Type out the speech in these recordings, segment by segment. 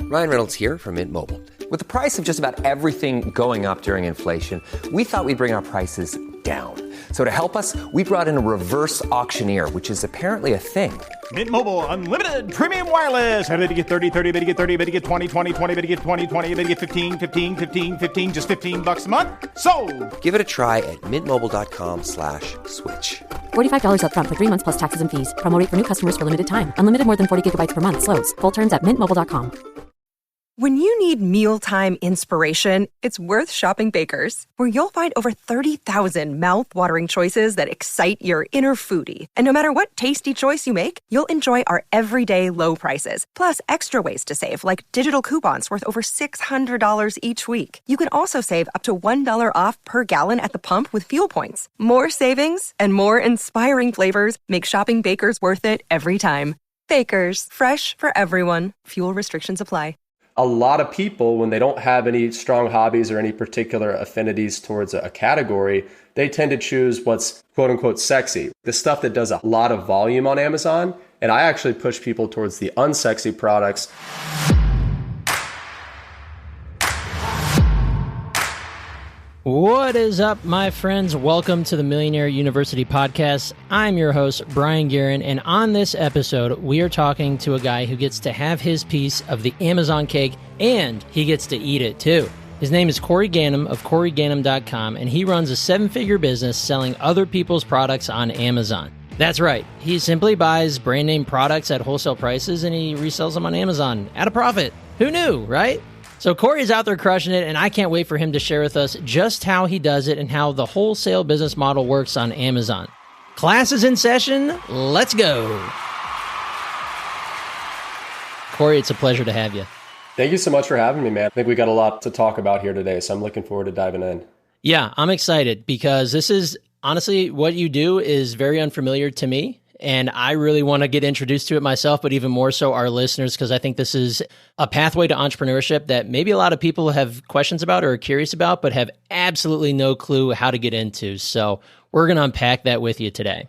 Ryan Reynolds here from Mint Mobile. With the price of just about everything going up during inflation, we thought we'd bring our prices down. So to help us, we brought in a reverse auctioneer, which is apparently a thing. Mint Mobile Unlimited Premium Wireless. How to get 30, 30, bit to get 30, bit to get 20, 20, 20, bit to get 20, 20, bit to get 15, 15, 15, 15, just $15 a month? Sold! Give it a try at mintmobile.com/switch. $45 up front for 3 months plus taxes and fees. Promo rate for new customers for limited time. Unlimited more than 40 gigabytes per month. Slows full terms at mintmobile.com. When you need mealtime inspiration, it's worth shopping Baker's, where you'll find over 30,000 mouth-watering choices that excite your inner foodie. And no matter what tasty choice you make, you'll enjoy our everyday low prices, plus extra ways to save, like digital coupons worth over $600 each week. You can also save up to $1 off per gallon at the pump with fuel points. More savings and more inspiring flavors make shopping Baker's worth it every time. Baker's, fresh for everyone. Fuel restrictions apply. A lot of people, when they don't have any strong hobbies or any particular affinities towards a category, they tend to choose what's quote unquote sexy, the stuff that does a lot of volume on Amazon. And I actually push people towards the unsexy products. What is up, my friends? Welcome to the Millionaire University podcast. I'm your host, Brian Guerin, and on this episode, we are talking to a guy who gets to have his piece of the Amazon cake, and he gets to eat it too. His name is Corey Ganim of CoreyGanim.com, and he runs a 7-figure business selling other people's products on Amazon. That's right. He simply buys brand name products at wholesale prices, and he resells them on Amazon at a profit. Who knew, right? So Corey's out there crushing it, and I can't wait for him to share with us just how he does it and how the wholesale business model works on Amazon. Class is in session. Let's go. Corey, it's a pleasure to have you. Thank you so much for having me, man. I think we got a lot to talk about here today, so I'm looking forward to diving in. Yeah, I'm excited because this is, honestly, what you do is very unfamiliar to me. And I really want to get introduced to it myself, but even more so our listeners, because I think this is a pathway to entrepreneurship that maybe a lot of people have questions about or are curious about, but have absolutely no clue how to get into. So we're going to unpack that with you today.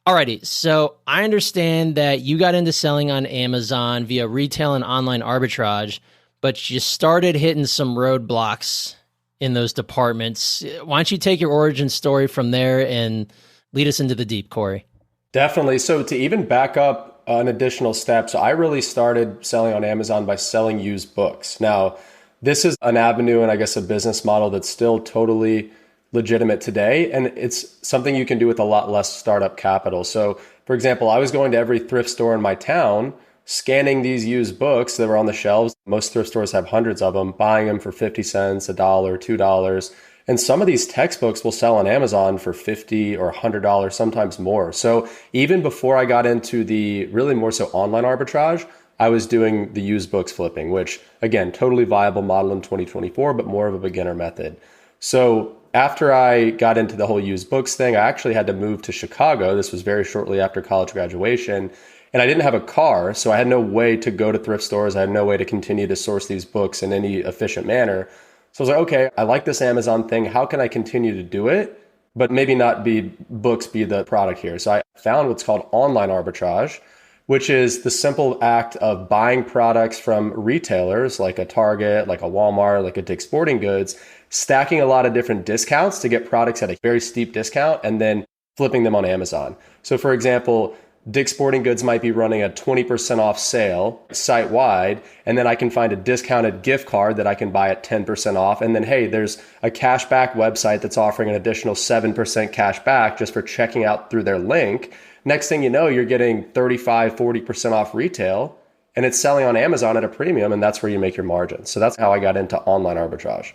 Alrighty, so I understand that you got into selling on Amazon via retail and online arbitrage, but you started hitting some roadblocks in those departments. Why don't you take your origin story from there and lead us into the deep, Corey? Definitely. So to even back up an additional step, so I really started selling on Amazon by selling used books. Now, this is an avenue and I guess a business model that's still totally legitimate today. And it's something you can do with a lot less startup capital. So for example, I was going to every thrift store in my town, scanning these used books that were on the shelves. Most thrift stores have hundreds of them, buying them for 50 cents, $1, $2. And some of these textbooks will sell on Amazon for $50 or $100, sometimes more. So even before I got into the really more so online arbitrage, I was doing the used books flipping, which again, totally viable model in 2024, but more of a beginner method. So after I got into the whole used books thing, I actually had to move to Chicago. This was very shortly after college graduation. And I didn't have a car, so I had no way to go to thrift stores. I had no way to continue to source these books in any efficient manner. So I was like, okay, I like this Amazon thing. How can I continue to do it, but maybe not be books be the product here? So I found what's called online arbitrage, which is the simple act of buying products from retailers like a Target, like a Walmart, like a Dick's Sporting Goods, stacking a lot of different discounts to get products at a very steep discount and then flipping them on Amazon. So for example, Dick's Sporting Goods might be running a 20% off sale site-wide, and then I can find a discounted gift card that I can buy at 10% off. And then, hey, there's a cashback website that's offering an additional 7% cash back just for checking out through their link. Next thing you know, you're getting 35, 40% off retail, and it's selling on Amazon at a premium, and that's where you make your margin. So that's how I got into online arbitrage.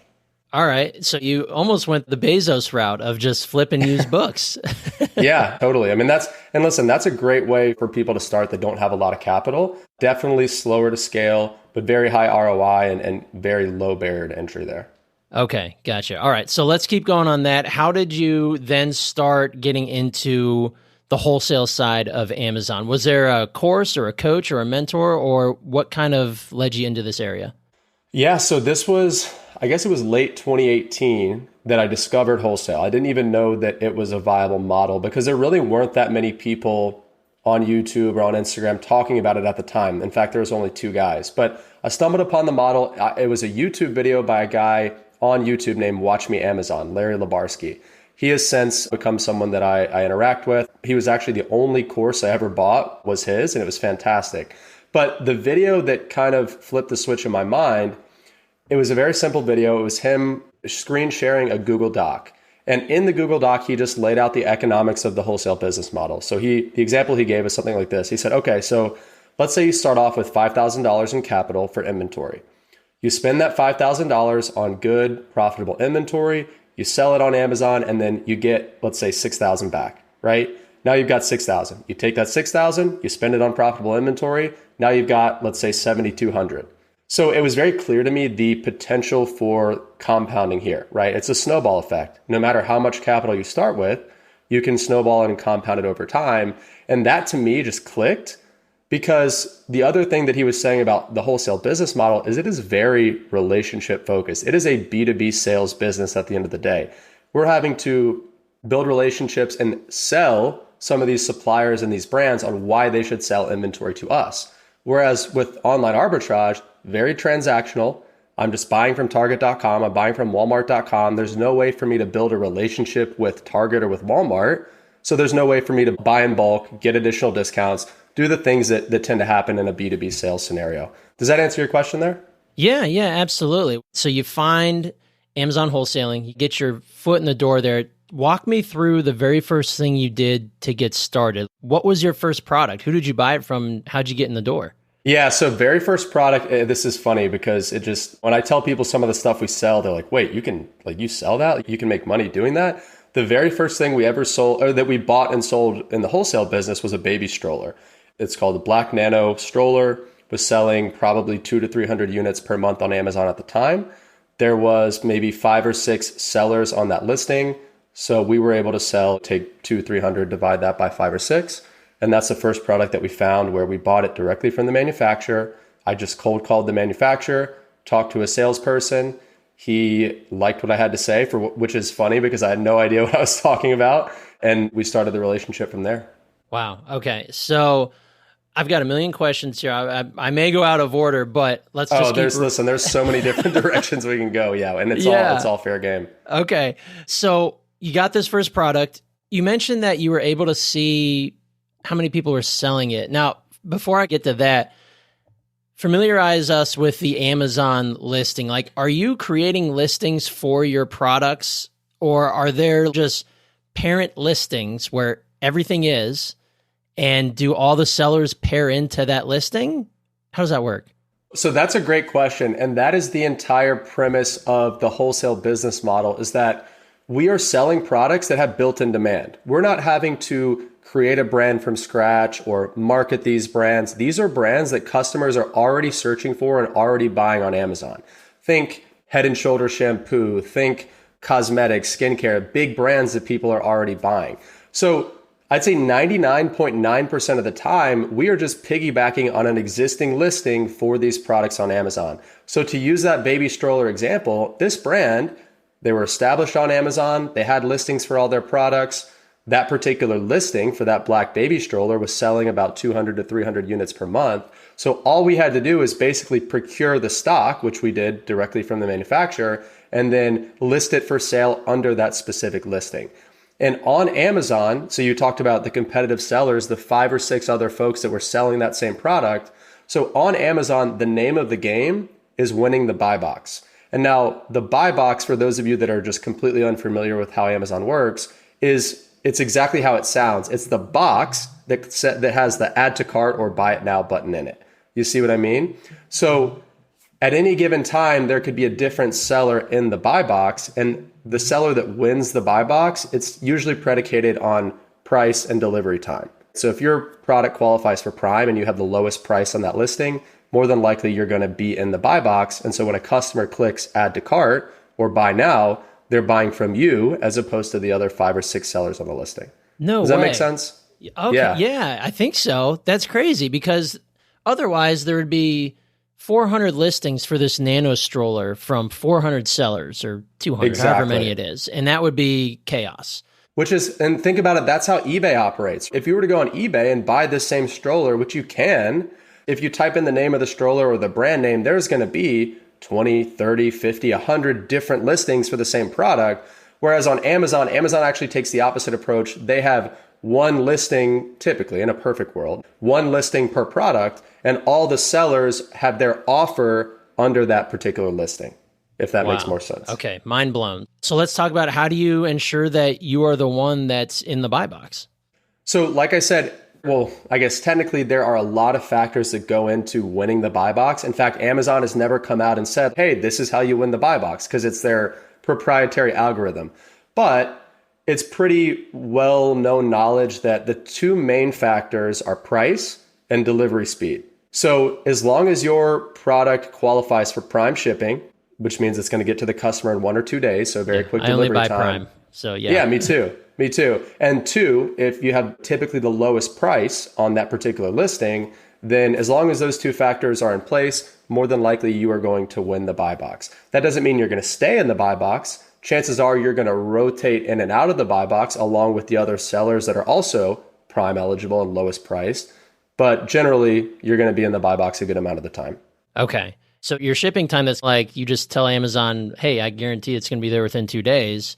All right. So you almost went the Bezos route of just flipping used books. Yeah, totally. I mean, that's a great way for people to start that don't have a lot of capital. Definitely slower to scale, but very high ROI and very low barrier to entry there. Okay, gotcha. All right. So let's keep going on that. How did you then start getting into the wholesale side of Amazon? Was there a course or a coach or a mentor, or what kind of led you into this area? Yeah, so this was, I guess it was late 2018 that I discovered wholesale. I didn't even know that it was a viable model because there really weren't that many people on YouTube or on Instagram talking about it at the time. In fact, there was only 2 guys, but I stumbled upon the model. It was a YouTube video by a guy on YouTube named Watch Me Amazon, Larry Labarsky. He has since become someone that I interact with. He was actually the only course I ever bought was his, and it was fantastic. But the video that kind of flipped the switch in my mind, it was a very simple video. It was him screen sharing a Google Doc. And in the Google Doc, he just laid out the economics of the wholesale business model. So the example he gave was something like this. He said, okay, so let's say you start off with $5,000 in capital for inventory. You spend that $5,000 on good, profitable inventory. You sell it on Amazon, and then you get, let's say, $6,000 back, right? Now you've got $6,000. You take that $6,000, you spend it on profitable inventory. Now you've got, let's say, $7,200. So it was very clear to me the potential for compounding here, right? It's a snowball effect. No matter how much capital you start with, you can snowball it and compound it over time. And that to me just clicked, because the other thing that he was saying about the wholesale business model is it is very relationship focused. It is a B2B sales business at the end of the day. We're having to build relationships and sell some of these suppliers and these brands on why they should sell inventory to us. Whereas with online arbitrage, very transactional. I'm just buying from Target.com. I'm buying from Walmart.com. There's no way for me to build a relationship with Target or with Walmart. So there's no way for me to buy in bulk, get additional discounts, do the things that tend to happen in a B2B sales scenario. Does that answer your question there? Yeah, absolutely. So you find Amazon wholesaling, you get your foot in the door there. Walk me through the very first thing you did to get started. What was your first product? Who did you buy it from? How'd you get in the door? Yeah, so very first product, this is funny because when I tell people some of the stuff we sell, they're like, wait, you sell that? You can make money doing that? The very first thing we ever sold, or that we bought and sold in the wholesale business, was a baby stroller. It's called the Black Nano stroller. Was selling probably 200 to 300 units per month on Amazon at the time. There was maybe 5 or 6 sellers on that listing. So we were able to take 200, 300, divide that by 5 or 6. And that's the first product that we found where we bought it directly from the manufacturer. I just cold called the manufacturer, talked to a salesperson. He liked what I had to say, which is funny because I had no idea what I was talking about. And we started the relationship from there. Wow. Okay. So I've got a million questions here. I may go out of order, but let's just listen, there's so many different directions we can go. Yeah. And it's all fair game. Okay. So you got this first product. You mentioned that you were able to see how many people were selling it. Now, before I get to that, familiarize us with the Amazon listing. Like, are you creating listings for your products, or are there just parent listings where everything is, and do all the sellers pair into that listing? How does that work? So that's a great question. And that is the entire premise of the wholesale business model, is that we are selling products that have built-in demand. We're not having to create a brand from scratch or market these brands. These are brands that customers are already searching for and already buying on Amazon. Think Head and Shoulder shampoo, think cosmetics, skincare, big brands that people are already buying. So I'd say 99.9% of the time, we are just piggybacking on an existing listing for these products on Amazon. So to use that baby stroller example, this brand, they were established on Amazon. They had listings for all their products. That particular listing for that black baby stroller was selling about 200 to 300 units per month. So all we had to do is basically procure the stock, which we did directly from the manufacturer, and then list it for sale under that specific listing. And on Amazon, so you talked about the competitive sellers, the 5 or 6 other folks that were selling that same product. So on Amazon, the name of the game is winning the buy box. And now the buy box, for those of you that are just completely unfamiliar with how Amazon works, it's exactly how it sounds. It's the box that has the add to cart or buy it now button in it. You see what I mean? So at any given time, there could be a different seller in the buy box, and the seller that wins the buy box, it's usually predicated on price and delivery time. So if your product qualifies for Prime and you have the lowest price on that listing, more than likely you're going to be in the buy box. And so when a customer clicks add to cart or buy now, they're buying from you as opposed to the other 5 or 6 sellers on the listing. No way. Does that make sense? Okay. Yeah, I think so. That's crazy, because otherwise there would be 400 listings for this nano stroller from 400 sellers or 200, however many it is. And that would be chaos. And think about it, that's how eBay operates. If you were to go on eBay and buy this same stroller, which you can, if you type in the name of the stroller or the brand name, there's going to be 20, 30, 50, 100 different listings for the same product. Whereas on Amazon, Amazon actually takes the opposite approach. They have one listing, typically in a perfect world, one listing per product, and all the sellers have their offer under that particular listing, if that makes more sense. Okay, mind blown. So let's talk about, how do you ensure that you are the one that's in the buy box? So like I said, well, I guess technically there are a lot of factors that go into winning the buy box. In fact, Amazon has never come out and said, hey, this is how you win the buy box, because it's their proprietary algorithm. But it's pretty well-known knowledge that the two main factors are price and delivery speed. So as long as your product qualifies for Prime shipping, which means it's going to get to the customer in 1 or 2 days, so very quick delivery time. I only buy Prime, so yeah. Yeah, me too. Me too. And two, if you have typically the lowest price on that particular listing, then as long as those two factors are in place, more than likely you are going to win the buy box. That doesn't mean you're going to stay in the buy box. Chances are you're going to rotate in and out of the buy box along with the other sellers that are also Prime eligible and lowest priced. But generally, you're going to be in the buy box a good amount of the time. Okay. So your shipping time, that's like you just tell Amazon, hey, I guarantee it's going to be there within 2 days.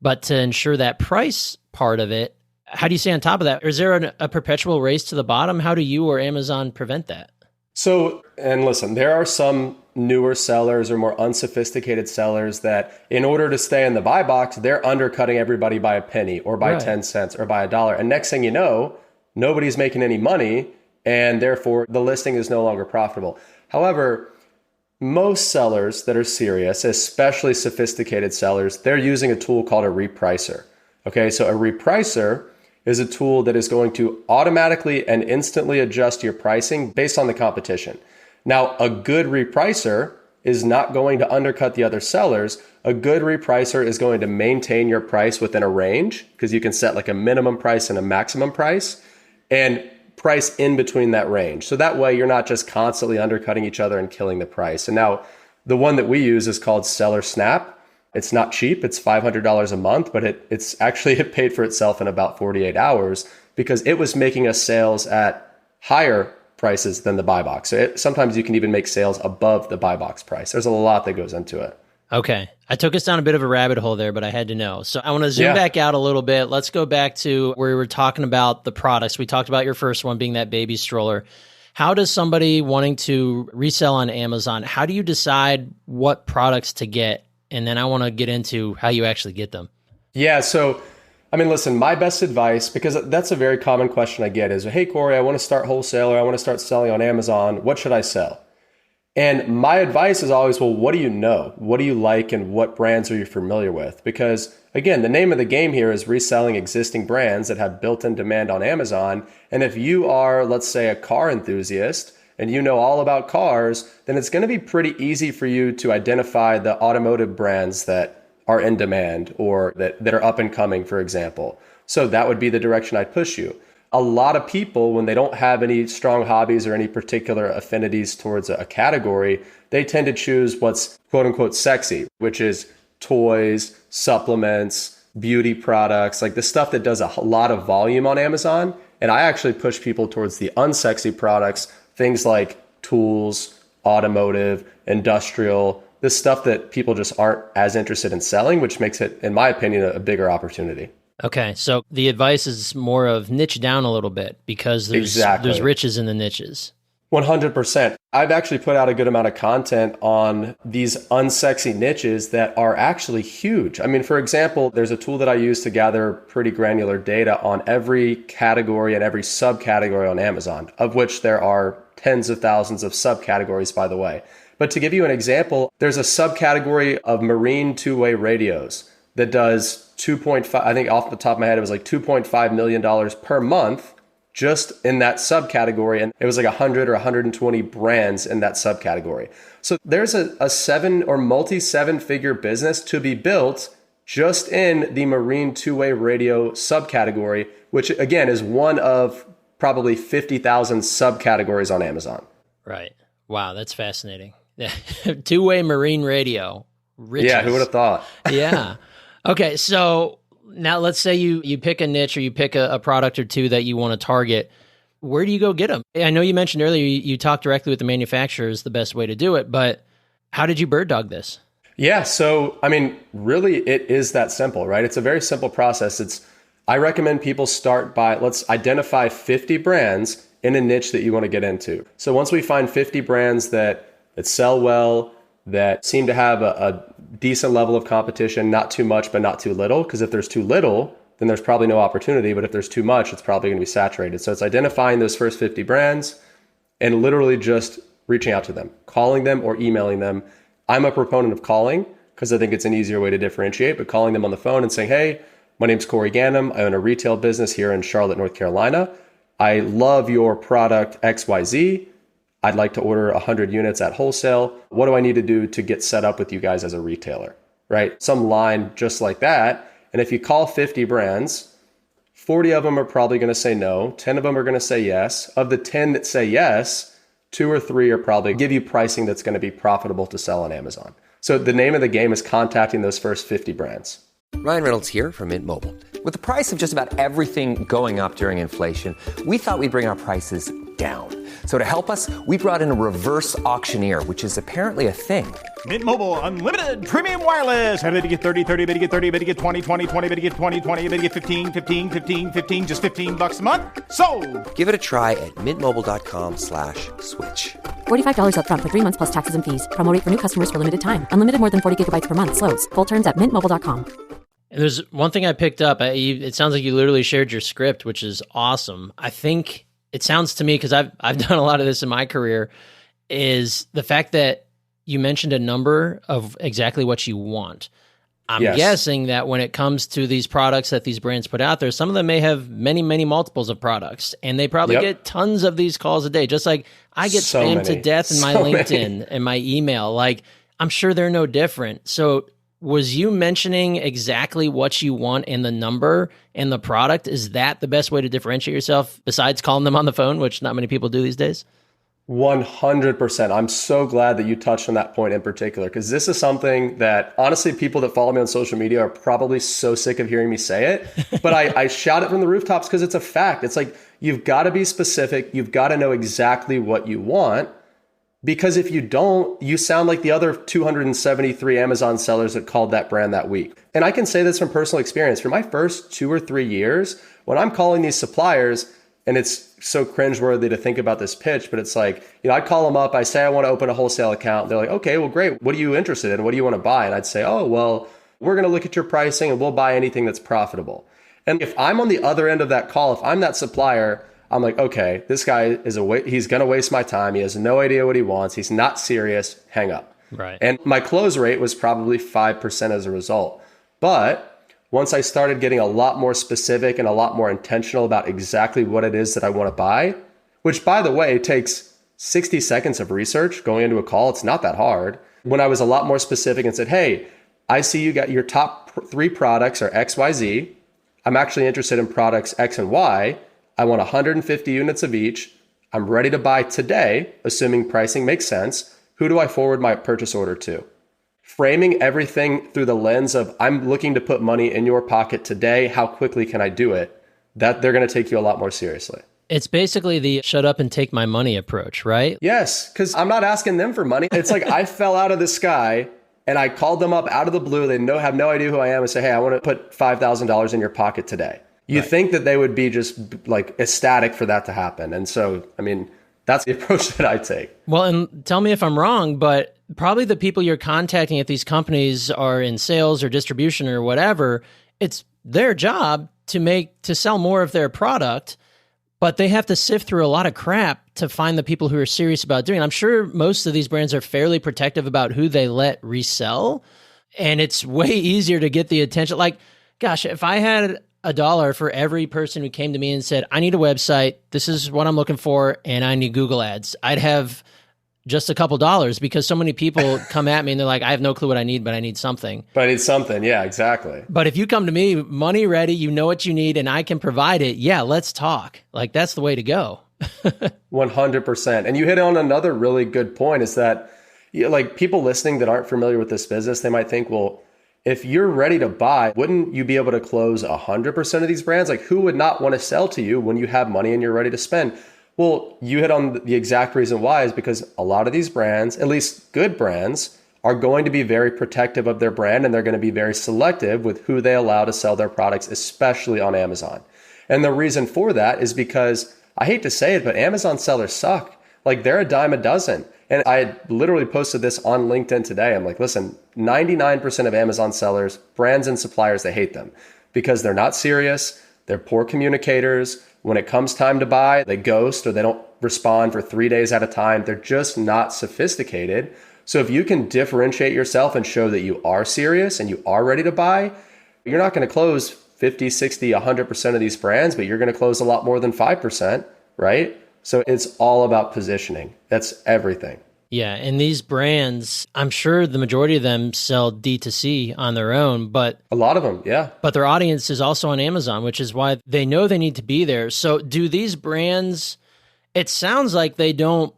But to ensure that price part of it, how do you stay on top of that? Or is there a perpetual race to the bottom? How do you or Amazon prevent that? So, and listen, there are some newer sellers or more unsophisticated sellers that in order to stay in the buy box, they're undercutting everybody by a penny or by 10 cents or by $1. And next thing you know, nobody's making any money, and therefore the listing is no longer profitable. However, most sellers that are serious, especially sophisticated sellers, they're using a tool called a repricer. Okay, so a repricer is a tool that is going to automatically and instantly adjust your pricing based on the competition. Now, a good repricer is not going to undercut the other sellers. A good repricer is going to maintain your price within a range, because you can set like a minimum price and a maximum price, and price in between that range. So that way you're not just constantly undercutting each other and killing the price. And now the one that we use is called Seller Snap. It's not cheap. It's $500 a month, but it's actually, it paid for itself in about 48 hours because it was making us sales at higher prices than the buy box. So sometimes you can even make sales above the buy box price. There's a lot that goes into it. Okay. I took us down a bit of a rabbit hole there, but I had to know. So I want to zoom back out a little bit. Let's go back to where we were talking about the products. We talked about your first one being that baby stroller. How does somebody wanting to resell on Amazon, how do you decide what products to get? And then I want to get into how you actually get them. Yeah. So, I mean, listen, my best advice, because that's a very common question I get is, hey, Corey, I want to start wholesaler. I want to start selling on Amazon. What should I sell? And my advice is always, well, what do you know? What do you like and what brands are you familiar with? Because again, the name of the game here is reselling existing brands that have built-in demand on Amazon. And if you are, let's say, a car enthusiast and you know all about cars, then it's going to be pretty easy for you to identify the automotive brands that are in demand or that are up and coming, for example. So that would be the direction I'd push you. A lot of people, when they don't have any strong hobbies or any particular affinities towards a category, they tend to choose what's quote unquote sexy, which is toys, supplements, beauty products, like the stuff that does a lot of volume on Amazon. And I actually push people towards the unsexy products, things like tools, automotive, industrial, the stuff that people just aren't as interested in selling, which makes it, in my opinion, a bigger opportunity. Okay, so the advice is more of niche down a little bit because there's riches in the niches. 100%. I've actually put out a good amount of content on these unsexy niches that are actually huge. I mean, for example, there's a tool that I use to gather pretty granular data on every category and every subcategory on Amazon, of which there are tens of thousands of subcategories, by the way. But to give you an example, there's a subcategory of marine two-way radios that does 2.5, I think off the top of my head, it was like $2.5 million per month just in that subcategory. And it was like 100 or 120 brands in that subcategory. So there's a seven or multi-seven-figure business to be built just in the marine two-way radio subcategory, which again is one of probably 50,000 subcategories on Amazon. Right. Wow, that's fascinating. Two-way marine radio. Riches. Yeah, who would have thought? Yeah. Okay, so now let's say you pick a niche or you pick a product or two that you want to target. Where do you go get them? I know you mentioned earlier you talk directly with the manufacturer is the best way to do it, but how did you bird dog this? Yeah, so I mean, really it is that simple, right? It's a very simple process. I recommend people start by, let's identify 50 brands in a niche that you want to get into. So once we find 50 brands that sell well, that seem to have a decent level of competition, not too much, but not too little. Because if there's too little, then there's probably no opportunity. But if there's too much, it's probably going to be saturated. So it's identifying those first 50 brands and literally just reaching out to them, calling them or emailing them. I'm a proponent of calling because I think it's an easier way to differentiate, but calling them on the phone and saying, hey, my name's Corey Ganim. I own a retail business here in Charlotte, North Carolina. I love your product XYZ. I'd like to order 100 units at wholesale. What do I need to do to get set up with you guys as a retailer, right? Some line just like that. And if you call 50 brands, 40 of them are probably going to say no. 10 of them are going to say yes. Of the 10 that say yes, 2 or 3 are probably give you pricing that's going to be profitable to sell on Amazon. So the name of the game is contacting those first 50 brands. Ryan Reynolds here from Mint Mobile. With the price of just about everything going up during inflation, we thought we'd bring our prices down. So to help us, we brought in a reverse auctioneer, which is apparently a thing. Mint Mobile Unlimited Premium Wireless. How to get 30, 30, bit to get 30, bit to get 20, 20, 20, bit to get 20, 20, bit to get 15, 15, 15, 15, just $15 a month? Sold! Give it a try at mintmobile.com/switch. $45 up front for 3 months plus taxes and fees. Promo rate for new customers for limited time. Unlimited more than 40 gigabytes per month. Slows full terms at mintmobile.com. There's one thing I picked up. It sounds like you literally shared your script, which is awesome. I think it sounds to me, because I've done a lot of this in my career, is the fact that you mentioned a number of exactly what you want. I'm guessing that when it comes to these products that these brands put out there, some of them may have many, many multiples of products, and they probably get tons of these calls a day, just like I get spammed to death in my LinkedIn and my email. Like, I'm sure they're no different. So was you mentioning exactly what you want and the number and the product? Is that the best way to differentiate yourself besides calling them on the phone, which not many people do these days? 100%. I'm so glad that you touched on that point in particular, because this is something that honestly, people that follow me on social media are probably so sick of hearing me say it, but I shout it from the rooftops because it's a fact. It's like, you've got to be specific. You've got to know exactly what you want, because if you don't, you sound like the other 273 Amazon sellers that called that brand that week. And I can say this from personal experience. For my first 2 or 3 years, when I'm calling these suppliers, and it's so cringeworthy to think about this pitch, but it's like, I call them up, I say I want to open a wholesale account. They're like, okay, well, great. What are you interested in? What do you want to buy? And I'd say, oh, well, we're going to look at your pricing and we'll buy anything that's profitable. And if I'm on the other end of that call, if I'm that supplier, I'm like, okay, this guy he's going to waste my time. He has no idea what he wants. He's not serious. Hang up. Right. And my close rate was probably 5% as a result. But once I started getting a lot more specific and a lot more intentional about exactly what it is that I want to buy, which, by the way, takes 60 seconds of research going into a call. It's not that hard. When I was a lot more specific and said, hey, I see you got your top 3 products are XYZ. I'm actually interested in products X and Y. I want 150 units of each. I'm ready to buy today, assuming pricing makes sense. Who do I forward my purchase order to? Framing everything through the lens of, I'm looking to put money in your pocket today. How quickly can I do it? That they're going to take you a lot more seriously. It's basically the shut up and take my money approach, right? Yes, because I'm not asking them for money. It's like I fell out of the sky and I called them up out of the blue. They have no idea who I am and say, hey, I want to put $5,000 in your pocket today. You think that they would be just like ecstatic for that to happen. And so, I mean, that's the approach that I take. Well, and tell me if I'm wrong, but probably the people you're contacting at these companies are in sales or distribution or whatever. It's their job to sell more of their product, but they have to sift through a lot of crap to find the people who are serious about doing it. I'm sure most of these brands are fairly protective about who they let resell, and it's way easier to get the attention. Like, gosh, if I had $1 for every person who came to me and said, I need a website, this is what I'm looking for, and I need Google ads, I'd have just a couple dollars, because so many people come at me and they're like, I have no clue what I need, but I need something. Yeah, exactly. But if you come to me, money ready, you know what you need, and I can provide it, yeah, let's talk. Like, that's the way to go. 100%. And you hit on another really good point, is that like people listening that aren't familiar with this business, they might think, well, if you're ready to buy, wouldn't you be able to close 100% of these brands? Like, who would not want to sell to you when you have money and you're ready to spend? Well, you hit on the exact reason why is because a lot of these brands, at least good brands, are going to be very protective of their brand, and they're going to be very selective with who they allow to sell their products, especially on Amazon. And the reason for that is because, I hate to say it, but Amazon sellers suck. Like, they're a dime a dozen. And I literally posted this on LinkedIn today. I'm like, listen, 99% of Amazon sellers, brands and suppliers, they hate them because they're not serious. They're poor communicators. When it comes time to buy, they ghost or they don't respond for 3 days at a time. They're just not sophisticated. So if you can differentiate yourself and show that you are serious and you are ready to buy, you're not going to close 50, 60, 100% of these brands, but you're going to close a lot more than 5%, right? So it's all about positioning. That's everything. Yeah, and these brands, I'm sure the majority of them sell D2C on their own, but a lot of them, yeah. But their audience is also on Amazon, which is why they know they need to be there. So do these brands, it sounds like they don't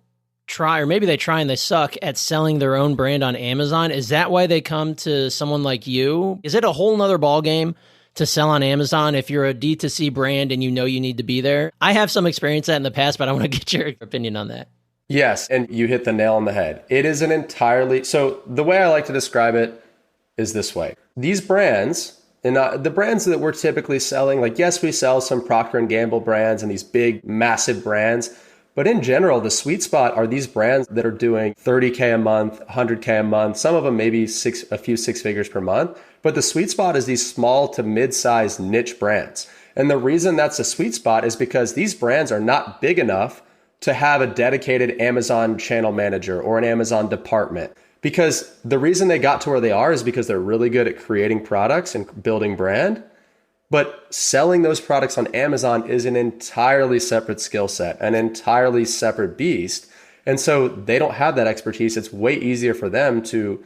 try, or maybe they try and they suck at selling their own brand on Amazon. Is that why they come to someone like you? Is it a whole nother ballgame to sell on Amazon if you're a D2C brand and you know you need to be there? I have some experience that in the past, but I want to get your opinion on that. Yes, and you hit the nail on the head. It is an entirely, so the way I like to describe it is this way. These brands, and the brands that we're typically selling, like, yes, we sell some Procter & Gamble brands and these big, massive brands, but in general, the sweet spot are these brands that are doing $30K a month, $100K a month, some of them maybe a few six figures per month. But the sweet spot is these small to mid-sized niche brands. And the reason that's a sweet spot is because these brands are not big enough to have a dedicated Amazon channel manager or an Amazon department. Because the reason they got to where they are is because they're really good at creating products and building brand. But selling those products on Amazon is an entirely separate skill set, an entirely separate beast. And so they don't have that expertise. It's way easier for them to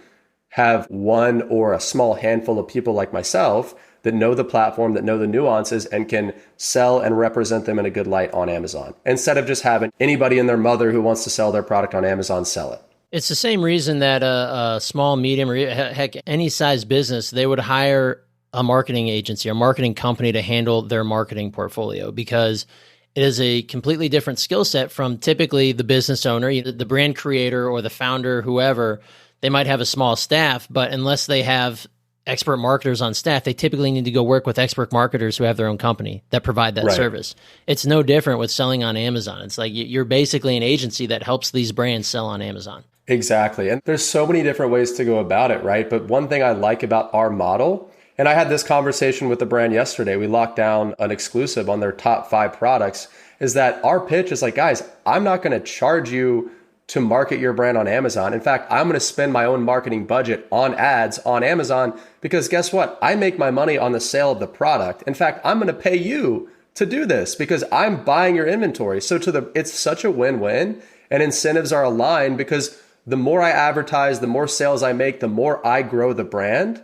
have one or a small handful of people like myself that know the platform, that know the nuances, and can sell and represent them in a good light on Amazon, instead of just having anybody and their mother who wants to sell their product on Amazon sell it. It's the same reason that a small, medium, or heck, any size business, they would hire a marketing agency or marketing company to handle their marketing portfolio, because it is a completely different skill set from typically the business owner, the brand creator or the founder, whoever. They might have a small staff, but unless they have expert marketers on staff, they typically need to go work with expert marketers who have their own company that provide that service. It's no different with selling on Amazon. It's like you're basically an agency that helps these brands sell on Amazon. Exactly. And there's so many different ways to go about it, right? But one thing I like about our model, and I had this conversation with the brand yesterday, we locked down an exclusive on their top 5 products, is that our pitch is like, guys, I'm not going to charge you to market your brand on Amazon. In fact, I'm going to spend my own marketing budget on ads on Amazon, because guess what? I make my money on the sale of the product. In fact, I'm going to pay you to do this because I'm buying your inventory. So it's such a win-win, and incentives are aligned, because the more I advertise, the more sales I make, the more I grow the brand.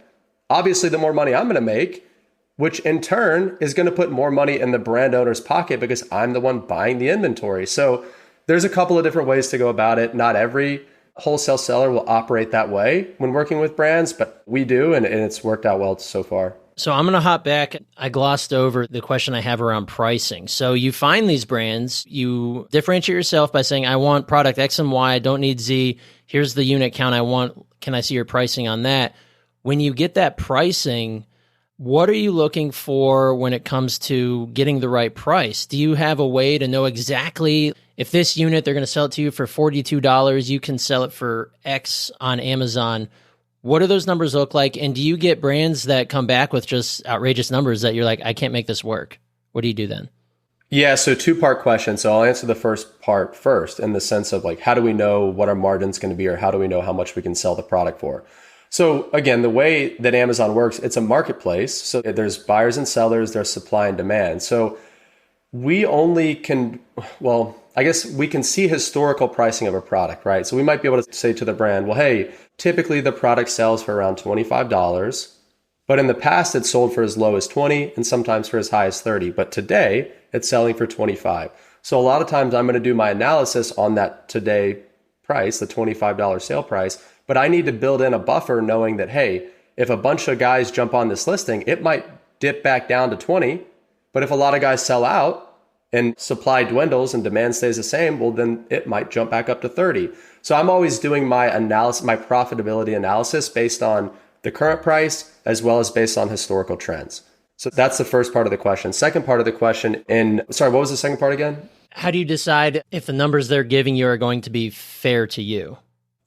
Obviously, the more money I'm going to make, which in turn is going to put more money in the brand owner's pocket because I'm the one buying the inventory. So there's a couple of different ways to go about it. Not every wholesale seller will operate that way when working with brands, but we do, and it's worked out well so far. So I'm going to hop back. I glossed over the question I have around pricing. So you find these brands, you differentiate yourself by saying, I want product X and Y, I don't need Z. Here's the unit count I want. Can I see your pricing on that? When you get that pricing, what are you looking for when it comes to getting the right price? Do you have a way to know exactly if this unit, they're going to sell it to you for $42, you can sell it for X on Amazon? What do those numbers look like? And do you get brands that come back with just outrageous numbers that you're like, I can't make this work? What do you do then? Yeah, so 2-part question. So I'll answer the first part first, in the sense of like, how do we know what our margin's going to be, or how do we know how much we can sell the product for? So again, the way that Amazon works, it's a marketplace. So there's buyers and sellers, there's supply and demand. So we only can, I guess we can see historical pricing of a product, right? So we might be able to say to the brand, well, hey, typically the product sells for around $25, but in the past it's sold for as low as $20 and sometimes for as high as $30. But today it's selling for $25. So a lot of times I'm going to do my analysis on that today price, the $25 sale price, but I need to build in a buffer knowing that, hey, if a bunch of guys jump on this listing, it might dip back down to 20. But if a lot of guys sell out and supply dwindles and demand stays the same, well, then it might jump back up to 30. So I'm always doing my analysis, my profitability analysis based on the current price as well as based on historical trends. So that's the first part of the question. Second part of the question, sorry, what was the second part again? How do you decide if the numbers they're giving you are going to be fair to you?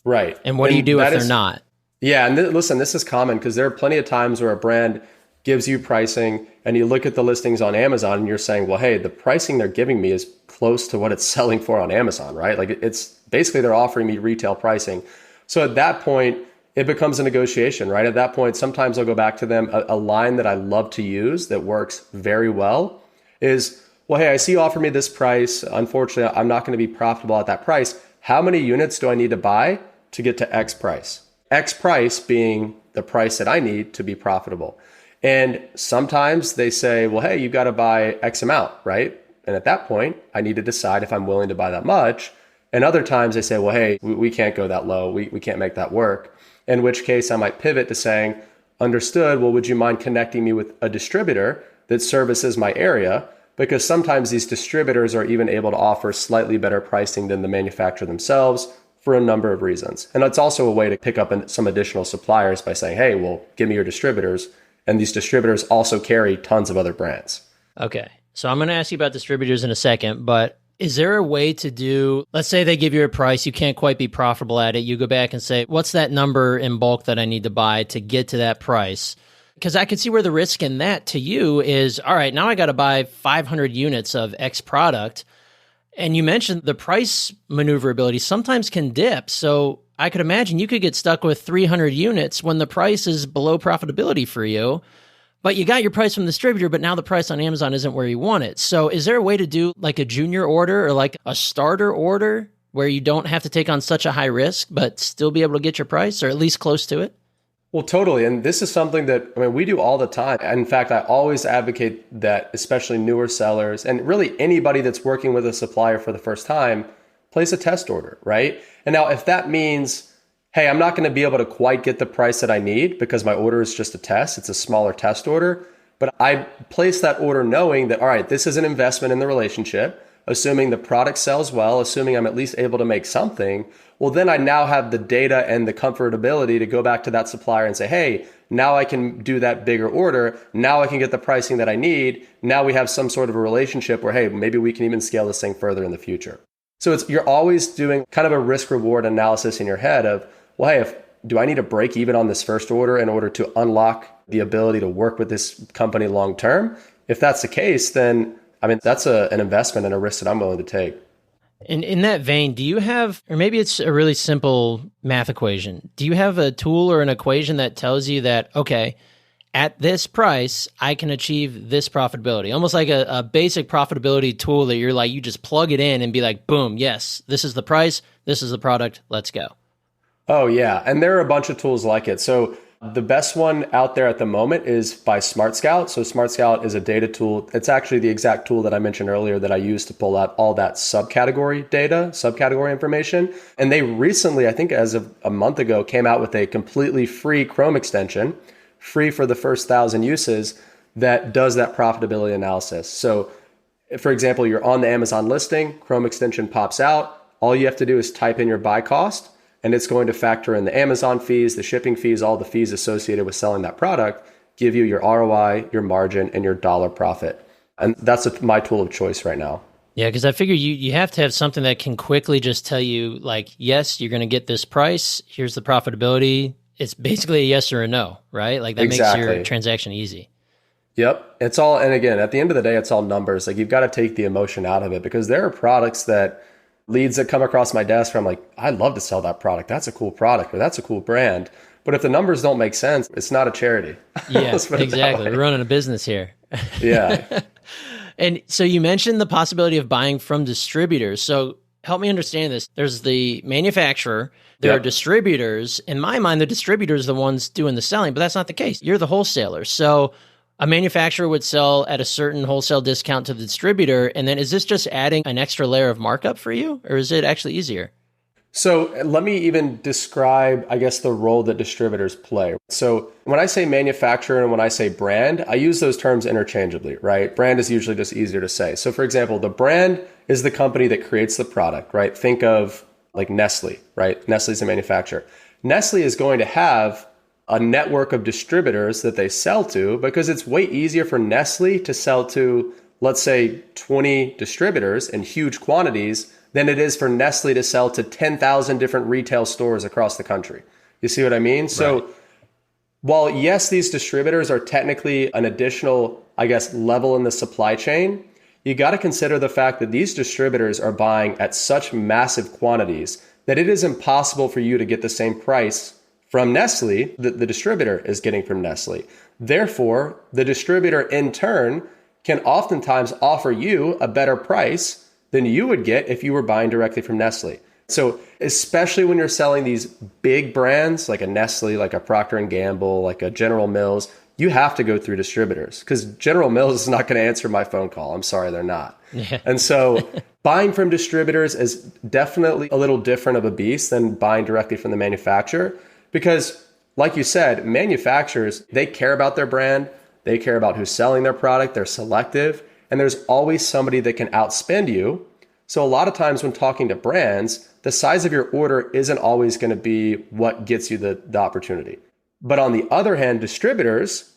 Right. And what do you do if they're not? Yeah. And listen, this is common because there are plenty of times where a brand gives you pricing and you look at the listings on Amazon and you're saying, well, hey, the pricing they're giving me is close to what it's selling for on Amazon, right? Like it's basically they're offering me retail pricing. So at that point, it becomes a negotiation, right? At that point, sometimes I'll go back to them. A line that I love to use that works very well is, well, hey, I see you offer me this price. Unfortunately, I'm not going to be profitable at that price. How many units do I need to buy to get to X price? X price being the price that I need to be profitable. And sometimes they say, well, hey, you've got to buy X amount, right? And at that point, I need to decide if I'm willing to buy that much. And other times they say, well, hey, we can't go that low. We can't make that work. In which case I might pivot to saying, understood, well, would you mind connecting me with a distributor that services my area? Because sometimes these distributors are even able to offer slightly better pricing than the manufacturer themselves for a number of reasons. And it's also a way to pick up some additional suppliers by saying, hey, well, give me your distributors. And these distributors also carry tons of other brands. Okay. So I'm going to ask you about distributors in a second, but is there a way to do, let's say they give you a price, you can't quite be profitable at it. You go back and say, what's that number in bulk that I need to buy to get to that price? Because I could see where the risk in that to you is, all right, now I got to buy 500 units of X product. And you mentioned the price maneuverability sometimes can dip. So I could imagine you could get stuck with 300 units when the price is below profitability for you. But you got your price from the distributor, but now the price on Amazon isn't where you want it. So is there a way to do like a junior order or like a starter order where you don't have to take on such a high risk, but still be able to get your price or at least close to it? Well, totally. And this is something that, we do all the time. In fact, I always advocate that especially newer sellers and really anybody that's working with a supplier for the first time, place a test order, right? And now if that means, hey, I'm not going to be able to quite get the price that I need because my order is just a test. It's a smaller test order. But I place that order knowing that, all right, this is an investment in the relationship, assuming the product sells well, assuming I'm at least able to make something. Well, then I now have the data and the comfortability to go back to that supplier and say, hey, now I can do that bigger order. Now I can get the pricing that I need. Now we have some sort of a relationship where, hey, maybe we can even scale this thing further in the future. So you're always doing kind of a risk reward analysis in your head of, well, hey, do I need to break even on this first order in order to unlock the ability to work with this company long term? If that's the case, then that's an investment and a risk that I'm willing to take. In that vein, do you have, or maybe it's a really simple math equation, do you have a tool or an equation that tells you that, okay, at this price, I can achieve this profitability? Almost like a basic profitability tool that you're like, you just plug it in and be like, boom, yes, this is the price, this is the product, let's go. Oh, yeah. And there are a bunch of tools like it. So the best one out there at the moment is by Smart Scout. So Smart Scout is a data tool. It's actually the exact tool that I mentioned earlier that I use to pull out all that subcategory data, subcategory information. And they recently, I think as of a month ago, came out with a completely free Chrome extension, free for the first 1,000 uses, that does that profitability analysis. So for example, you're on the Amazon listing, Chrome extension pops out. All you have to do is type in your buy cost, and it's going to factor in the Amazon fees, the shipping fees, all the fees associated with selling that product, give you your ROI, your margin, and your dollar profit. And that's my tool of choice right now. Yeah, because I figure you have to have something that can quickly just tell you, like, yes, you're going to get this price. Here's the profitability. It's basically a yes or a no, right? Like that Exactly. makes your transaction easy. Yep. It's all, and again, at the end of the day, it's all numbers. Like you've got to take the emotion out of it because there are products leads that come across my desk where I'm like, I'd love to sell that product. That's a cool product or that's a cool brand. But if the numbers don't make sense, it's not a charity. Yeah, exactly. We're running a business here. Yeah. And so you mentioned the possibility of buying from distributors. So help me understand this. There's the manufacturer, there are distributors. In my mind, the distributors are the ones doing the selling, but that's not the case. You're the wholesaler. So a manufacturer would sell at a certain wholesale discount to the distributor. And then is this just adding an extra layer of markup for you, or is it actually easier? So let me even describe, I guess, the role that distributors play. So when I say manufacturer and when I say brand, I use those terms interchangeably, right? Brand is usually just easier to say. So for example, the brand is the company that creates the product, right? Think of like Nestle, right? Nestle's a manufacturer. Nestle is going to have a network of distributors that they sell to because it's way easier for Nestle to sell to, let's say, 20 distributors in huge quantities than it is for Nestle to sell to 10,000 different retail stores across the country. You see what I mean? Right. So while yes, these distributors are technically an additional, I guess, level in the supply chain, you got to consider the fact that these distributors are buying at such massive quantities that it is impossible for you to get the same price from Nestle that the distributor is getting from Nestle. Therefore, the distributor in turn can oftentimes offer you a better price than you would get if you were buying directly from Nestle. So especially when you're selling these big brands like a Nestle, like a Procter & Gamble, like a General Mills, you have to go through distributors because General Mills is not going to answer my phone call. I'm sorry, they're not. Yeah. And so buying from distributors is definitely a little different of a beast than buying directly from the manufacturer because, like you said, manufacturers, they care about their brand. They care about who's selling their product. They're selective. And there's always somebody that can outspend you. So a lot of times when talking to brands, the size of your order isn't always going to be what gets you the opportunity. But on the other hand, distributors,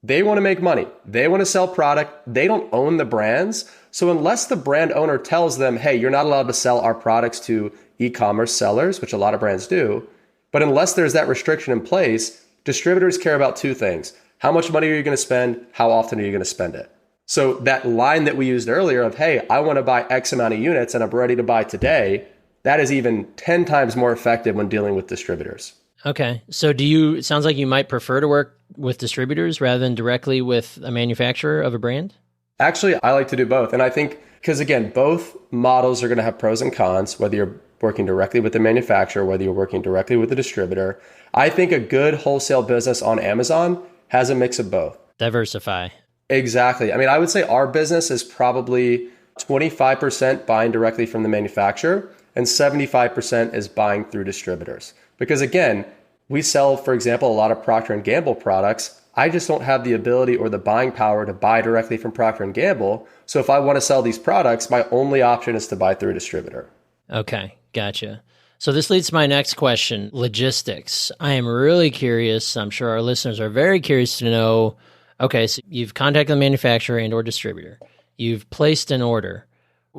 they want to make money. They want to sell product. They don't own the brands. So unless the brand owner tells them, hey, you're not allowed to sell our products to e-commerce sellers, which a lot of brands do, but unless there's that restriction in place, distributors care about two things. How much money are you going to spend? How often are you going to spend it? So that line that we used earlier of, hey, I want to buy X amount of units and I'm ready to buy today, that is even 10 times more effective when dealing with distributors. Okay. So it sounds like you might prefer to work with distributors rather than directly with a manufacturer of a brand? Actually, I like to do both. And I think, because again, both models are going to have pros and cons, whether you're working directly with the manufacturer, whether you're working directly with the distributor. I think a good wholesale business on Amazon has a mix of both. Diversify. Exactly. I mean, I would say our business is probably 25% buying directly from the manufacturer and 75% is buying through distributors. Because again, we sell, for example, a lot of Procter & Gamble products. I just don't have the ability or the buying power to buy directly from Procter & Gamble. So if I want to sell these products, my only option is to buy through a distributor. Okay, gotcha. So this leads to my next question, logistics. I am really curious. I'm sure our listeners are very curious to know. Okay, so you've contacted the manufacturer and or distributor. You've placed an order.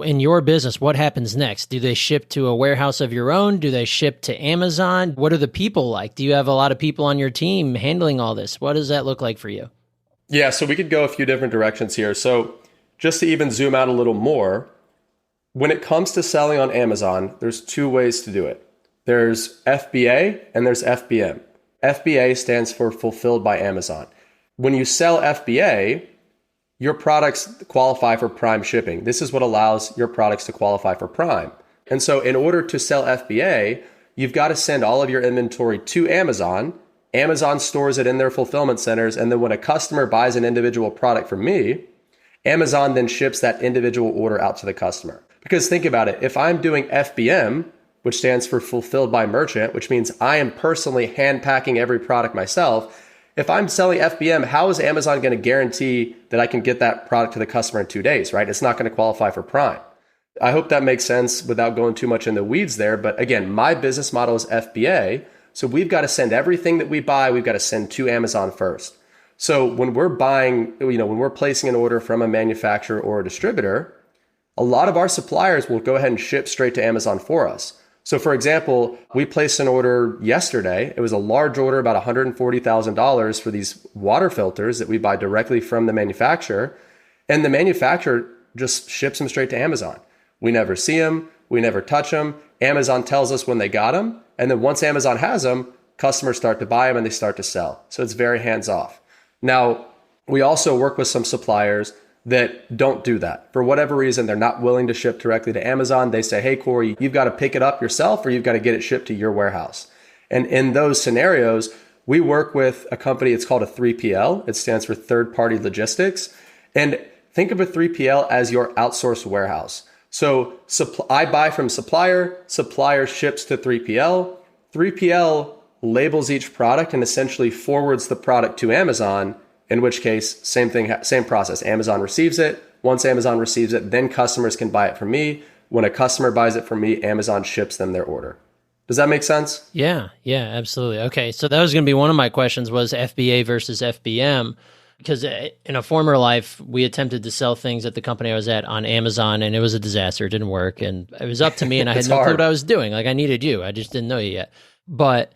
In your business, what happens next? Do they ship to a warehouse of your own? Do they ship to Amazon? What are the people like? Do you have a lot of people on your team handling all this? What does that look like for you? Yeah, so we could go a few different directions here. So just to even zoom out a little more, when it comes to selling on Amazon, there's two ways to do it. There's FBA and there's FBM. FBA stands for Fulfilled by Amazon. When you sell FBA, your products qualify for Prime shipping. This is what allows your products to qualify for Prime. And so in order to sell FBA, you've got to send all of your inventory to Amazon. Amazon stores it in their fulfillment centers. And then when a customer buys an individual product from me, Amazon then ships that individual order out to the customer. Because think about it, if I'm doing FBM, which stands for Fulfilled by Merchant, which means I am personally hand packing every product myself, if I'm selling FBM, how is Amazon going to guarantee that I can get that product to the customer in 2 days, right? It's not going to qualify for Prime. I hope that makes sense without going too much in the weeds there. But again, my business model is FBA. So we've got to send everything that we buy, we've got to send to Amazon first. So when we're buying, when we're placing an order from a manufacturer or a distributor, a lot of our suppliers will go ahead and ship straight to Amazon for us. So for example, we placed an order yesterday. It was a large order, about $140,000 for these water filters that we buy directly from the manufacturer. And the manufacturer just ships them straight to Amazon. We never see them. We never touch them. Amazon tells us when they got them. And then once Amazon has them, customers start to buy them and they start to sell. So it's very hands off. Now, we also work with some suppliers that don't do that. For whatever reason, they're not willing to ship directly to Amazon. They say, hey, Corey, you've got to pick it up yourself or you've got to get it shipped to your warehouse. And in those scenarios, we work with a company, it's called a 3PL. It stands for third-party logistics. And think of a 3PL as your outsourced warehouse. So I buy from supplier, supplier ships to 3PL, 3PL labels each product and essentially forwards the product to Amazon, in which case, same thing, same process. Amazon receives it. Once Amazon receives it, then customers can buy it from me. When a customer buys it from me, Amazon ships them their order. Does that make sense? Yeah, absolutely. Okay, so that was going to be one of my questions was FBA versus FBM. Because in a former life, we attempted to sell things at the company I was at on Amazon, and it was a disaster. It didn't work, and it was up to me, and I had no clue what I was doing. Like, I needed you. I just didn't know you yet. But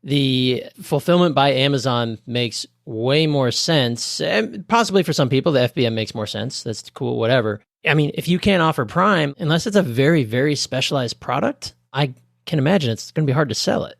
the fulfillment by Amazon makes way more sense, and possibly for some people, the FBM makes more sense. That's cool, whatever. I mean, if you can't offer Prime, unless it's a very, very specialized product, I can imagine it's going to be hard to sell it.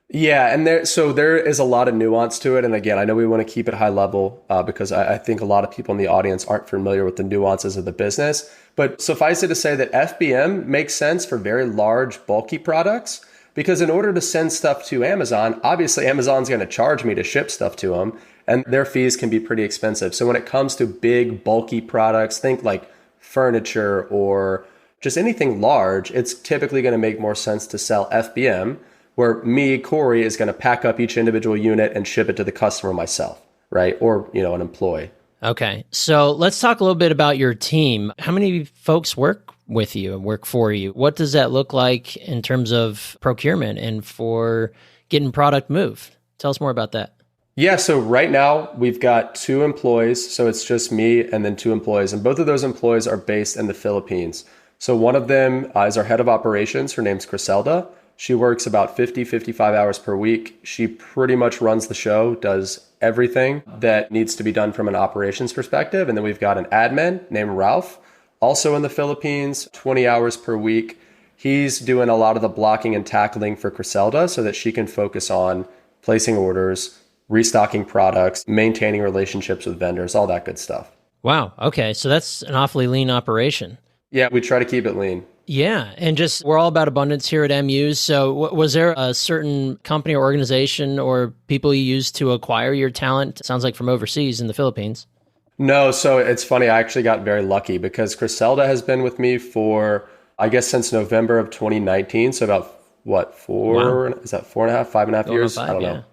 Yeah, and there is a lot of nuance to it. And again, I know we want to keep it high level because I think a lot of people in the audience aren't familiar with the nuances of the business. But suffice it to say that FBM makes sense for very large, bulky products because in order to send stuff to Amazon, obviously Amazon's going to charge me to ship stuff to them, and their fees can be pretty expensive. So when it comes to big, bulky products, think like furniture or just anything large, it's typically going to make more sense to sell FBM, where me, Corey, is going to pack up each individual unit and ship it to the customer myself, right? Or, an employee. Okay. So let's talk a little bit about your team. How many folks work with you and work for you? What does that look like in terms of procurement and for getting product moved? Tell us more about that. Yeah, so right now we've got 2 employees. So it's just me and then 2 employees. And both of those employees are based in the Philippines. So one of them is our head of operations. Her name's Griselda. She works about 55 hours per week. She pretty much runs the show, does everything that needs to be done from an operations perspective. And then we've got an admin named Ralph, also in the Philippines, 20 hours per week. He's doing a lot of the blocking and tackling for Griselda so that she can focus on placing orders, restocking products, maintaining relationships with vendors, all that good stuff. Wow. Okay. So that's an awfully lean operation. Yeah, we try to keep it lean. Yeah, and just we're all about abundance here at MUs. So was there a certain company or organization or people you used to acquire your talent? It sounds like from overseas in the Philippines. No, so it's funny. I actually got very lucky because Griselda has been with me for, I guess, since November of 2019. So about, is that 4.5, 5.5 years? I don't know.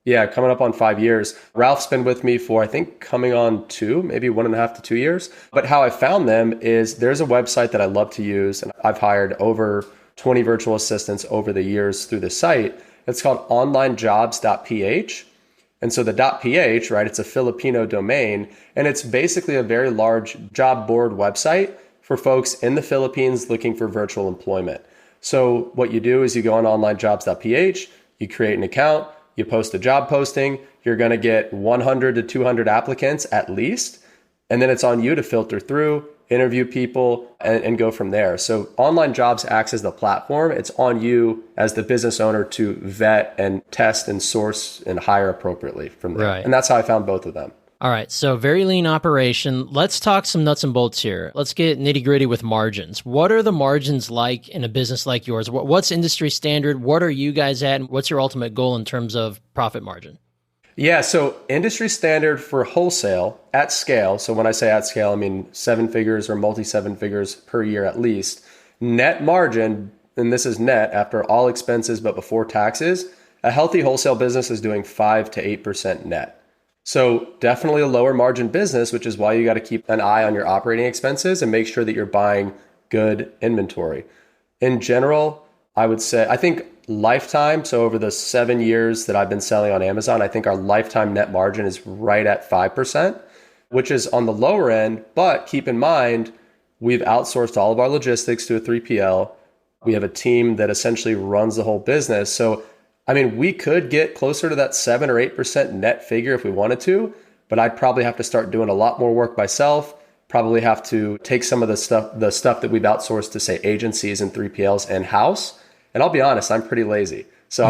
Yeah, coming up on 5 years. Ralph's been with me for, I think, coming on 2, maybe 1.5 to 2 years. But how I found them is there's a website that I love to use, and I've hired over 20 virtual assistants over the years through the site. It's called onlinejobs.ph. And so the .ph, right, it's a Filipino domain, and it's basically a very large job board website for folks in the Philippines looking for virtual employment. So what you do is you go on onlinejobs.ph, you create an account, you post a job posting, you're going to get 100 to 200 applicants at least. And then it's on you to filter through, interview people, and go from there. So Online Jobs acts as the platform. It's on you as the business owner to vet and test and source and hire appropriately from there. Right. And that's how I found both of them. All right. So very lean operation. Let's talk some nuts and bolts here. Let's get nitty gritty with margins. What are the margins like in a business like yours? What's industry standard? What are you guys at? And what's your ultimate goal in terms of profit margin? Yeah. So industry standard for wholesale at scale. So when I say at scale, I mean 7 figures or multi 7 figures per year at least. Net margin, and this is net after all expenses, but before taxes, a healthy wholesale business is doing 5 to 8% net. So definitely a lower margin business, which is why you got to keep an eye on your operating expenses and make sure that you're buying good inventory. In general, I would say, I think lifetime, so over the 7 years that I've been selling on Amazon, I think our lifetime net margin is right at 5%, which is on the lower end. But keep in mind, we've outsourced all of our logistics to a 3PL. We have a team that essentially runs the whole business. So I mean, we could get closer to that 7 or 8% net figure if we wanted to, but I'd probably have to start doing a lot more work myself, probably have to take some of the stuff that we've outsourced to, say, agencies and 3PLs in-house. And I'll be honest, I'm pretty lazy. So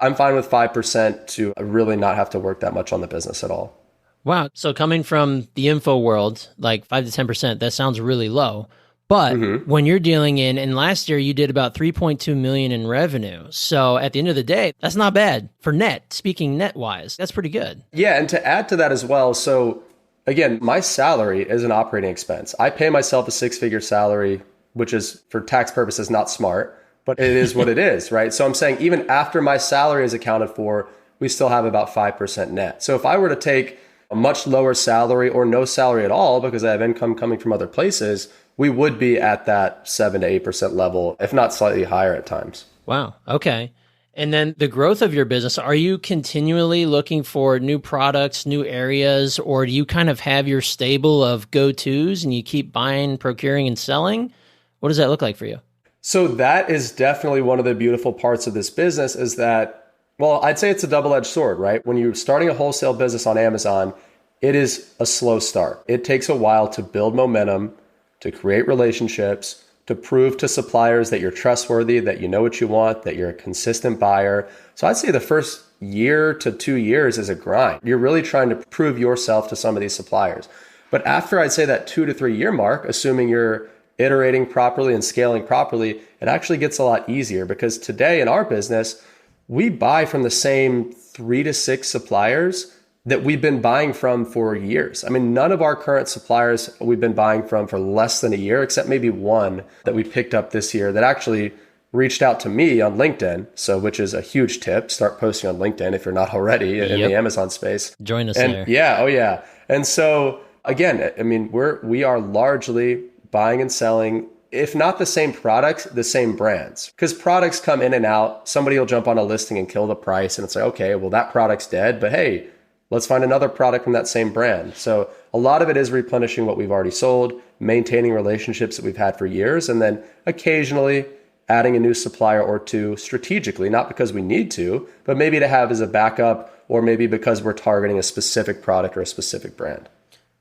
I'm fine with 5% to really not have to work that much on the business at all. Wow. So coming from the info world, like 5 to 10%, that sounds really low. But when you're dealing in, and last year you did about 3.2 million in revenue. So at the end of the day, that's not bad for net. Speaking net wise, that's pretty good. Yeah. And to add to that as well. So again, my salary is an operating expense. I pay myself a 6-figure salary which is for tax purposes not smart, but it is what it is, right? So I'm saying even after my salary is accounted for, we still have about 5% net. So if I were to take a much lower salary or no salary at all because I have income coming from other places, we would be at that 7 to 8% level, if not slightly higher at times. Wow. Okay. And then the growth of your business, are you continually looking for new products, new areas, or do you kind of have your stable of go-tos and you keep buying, procuring, and selling? What does that look like for you? So that is definitely one of the beautiful parts of this business is that, well, I'd say it's a double-edged sword, right? When you're starting a wholesale business on Amazon, it is a slow start. It takes a while to build momentum, to create relationships, to prove to suppliers that you're trustworthy, that you know what you want, that you're a consistent buyer. So I'd say the first year to 2 years is a grind. You're really trying to prove yourself to some of these suppliers. But after I'd say that 2 to 3 year mark, assuming you're iterating properly and scaling properly, it actually gets a lot easier because today in our business, we buy from the same 3 to 6 suppliers that we've been buying from for years. I mean, none of our current suppliers we've been buying from for less than a year, except maybe one that we picked up this year that actually reached out to me on LinkedIn. So, which is a huge tip. Start posting on LinkedIn if you're not already in the Amazon space. Join us and there. Yeah. Oh yeah. And so again, I mean, we are largely buying and selling, if not the same products, the same brands. Because products come in and out. Somebody will jump on a listing and kill the price. And it's like, okay, well, that product's dead. But hey, let's find another product from that same brand. So a lot of it is replenishing what we've already sold, maintaining relationships that we've had for years, and then occasionally adding a new supplier or two strategically, not because we need to, but maybe to have as a backup, or maybe because we're targeting a specific product or a specific brand.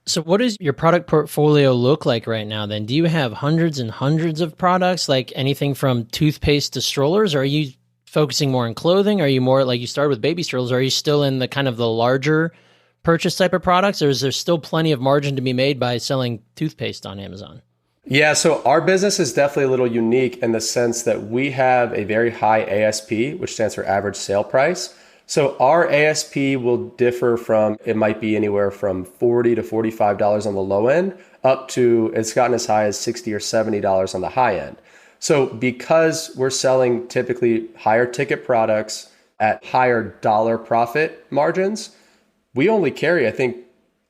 So what does your product portfolio look like right now then? Do you have hundreds and hundreds of products, like anything from toothpaste to strollers? Or are you focusing more on clothing? Are you more like you started with baby strollers? Are you still in the kind of the larger purchase type of products? Or is there still plenty of margin to be made by selling toothpaste on Amazon? Yeah, so our business is definitely a little unique in the sense that we have a very high ASP, which stands for average sale price. So our ASP will differ from, it might be anywhere from $40 to $45 on the low end up to, it's gotten as high as $60 or $70 on the high end. So because we're selling typically higher ticket products at higher dollar profit margins, we only carry, I think,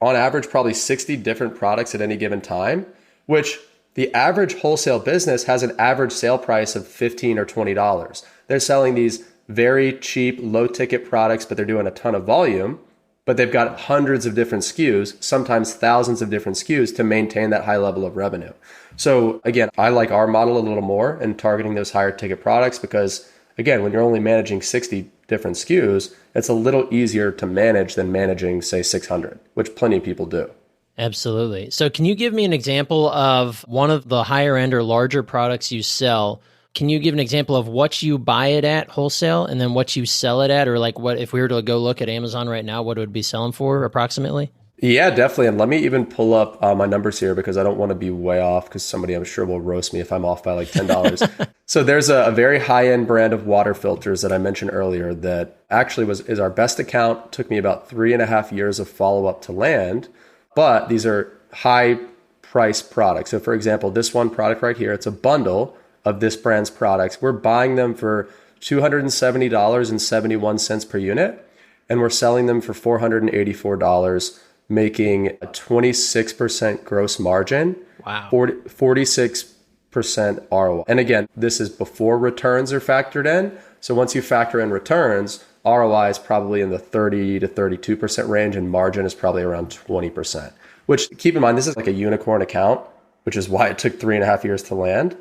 on average, probably 60 different products at any given time, which the average wholesale business has an average sale price of $15 or $20. They're selling these very cheap, low ticket products, but they're doing a ton of volume, but they've got hundreds of different SKUs, sometimes thousands of different SKUs to maintain that high level of revenue. So again, I like our model a little more and targeting those higher ticket products because again, when you're only managing 60 different SKUs, it's a little easier to manage than managing, say, 600, which plenty of people do. Absolutely. So can you give me an example of one of the higher end or larger products you sell? Can you give an example of what you buy it at wholesale and then what you sell it at? Or like what, if we were to go look at Amazon right now, what it would be selling for approximately? Yeah, definitely. And let me even pull up my numbers here because I don't want to be way off because somebody I'm sure will roast me if I'm off by like $10. So there's a very high-end brand of water filters that I mentioned earlier that actually is our best account. Took me about 3.5 years of follow-up to land, but these are high-priced products. So for example, this one product right here, it's a bundle of this brand's products. We're buying them for $270.71 per unit, and we're selling them for $484, making a 26% gross margin, wow, 46% ROI. And again, this is before returns are factored in. So once you factor in returns, ROI is probably in the 30 to 32% range, and margin is probably around 20%. Which, keep in mind, this is like a unicorn account, which is why it took 3.5 years to land.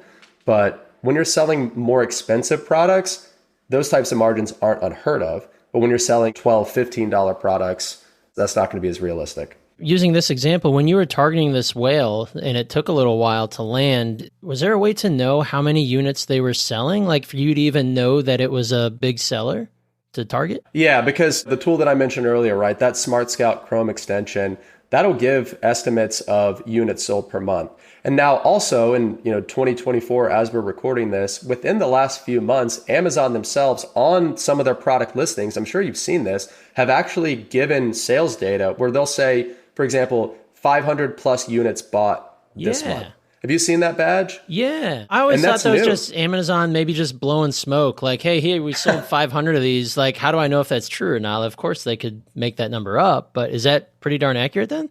But when you're selling more expensive products, those types of margins aren't unheard of. But when you're selling $12, $15 products, that's not going to be as realistic. Using this example, when you were targeting this whale and it took a little while to land, was there a way to know how many units they were selling? Like for you to even know that it was a big seller to target? Yeah, because the tool that I mentioned earlier, right, that Smart Scout Chrome extension, that'll give estimates of units sold per month. And now also in 2024, as we're recording this, within the last few months, Amazon themselves on some of their product listings, I'm sure you've seen this, have actually given sales data where they'll say, for example, 500 plus units bought this month. Have you seen that badge? Yeah. I always thought that was just Amazon maybe just blowing smoke. Like, hey, here, we sold 500 of these. Like, how do I know if that's true or not? Of course, they could make that number up, but is that pretty darn accurate then?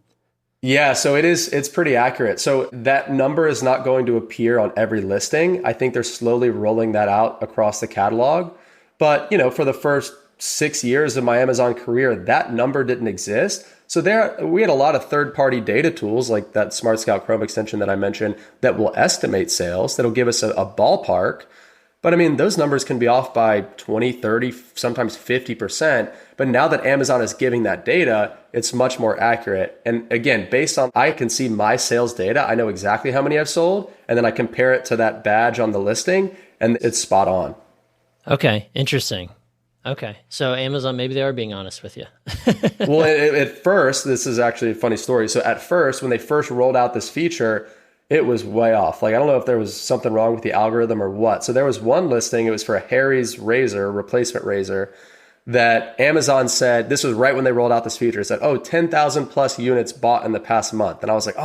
Yeah, so it's pretty accurate. So that number is not going to appear on every listing. I think they're slowly rolling that out across the catalog. But, for the first 6 years of my Amazon career, that number didn't exist. So we had a lot of third-party data tools like that Smart Scout Chrome extension that I mentioned that will estimate sales, that'll give us a ballpark. But I mean, those numbers can be off by 20, 30, sometimes 50%. But now that Amazon is giving that data, it's much more accurate. And again, I can see my sales data. I know exactly how many I've sold. And then I compare it to that badge on the listing and it's spot on. Okay, interesting. Okay, so Amazon, maybe they are being honest with you. Well, at first, this is actually a funny story. So at first, when they first rolled out this feature, it was way off. Like, I don't know if there was something wrong with the algorithm or what. So there was one listing, it was for a Harry's razor, replacement razor, that Amazon said, this was right when they rolled out this feature, it said, 10,000 plus units bought in the past month. And I was like,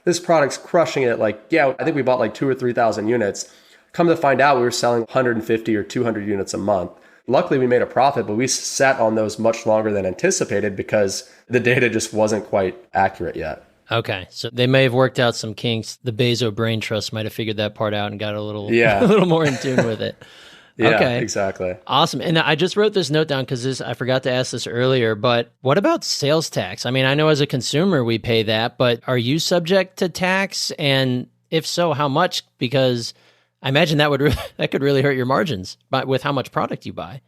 this product's crushing it. Like, yeah, I think we bought like 2,000 or 3,000 units. Come to find out, we were selling 150 or 200 units a month. Luckily, we made a profit, but we sat on those much longer than anticipated because the data just wasn't quite accurate yet. Okay, so they may have worked out some kinks. The Bezos Brain Trust might have figured that part out and got a little more in tune with it. Yeah, okay. Exactly. Awesome. And I just wrote this note down because I forgot to ask this earlier, but what about sales tax? I mean, I know as a consumer we pay that, but are you subject to tax? And if so, how much? Because I imagine that could really hurt your margins with how much product you buy.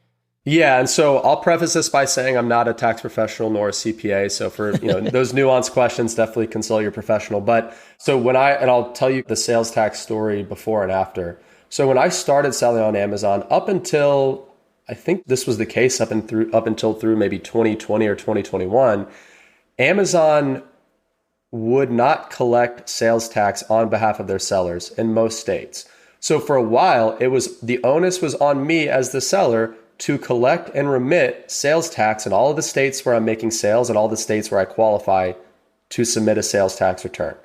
Yeah, and so I'll preface this by saying I'm not a tax professional nor a CPA. So for those nuanced questions, definitely consult your professional. But so I'll tell you the sales tax story before and after. So when I started selling on Amazon, up until I think this was the case up until through maybe 2020 or 2021, Amazon would not collect sales tax on behalf of their sellers in most states. So for a while, the onus was on me as the seller to collect and remit sales tax in all of the states where I'm making sales and all the states where I qualify to submit a sales tax return.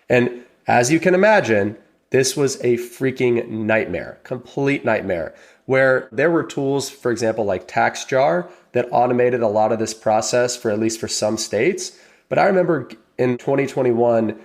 And as you can imagine, this was a freaking nightmare, complete nightmare, where there were tools, for example, like TaxJar that automated a lot of this process for at least for some states. But I remember in 2021,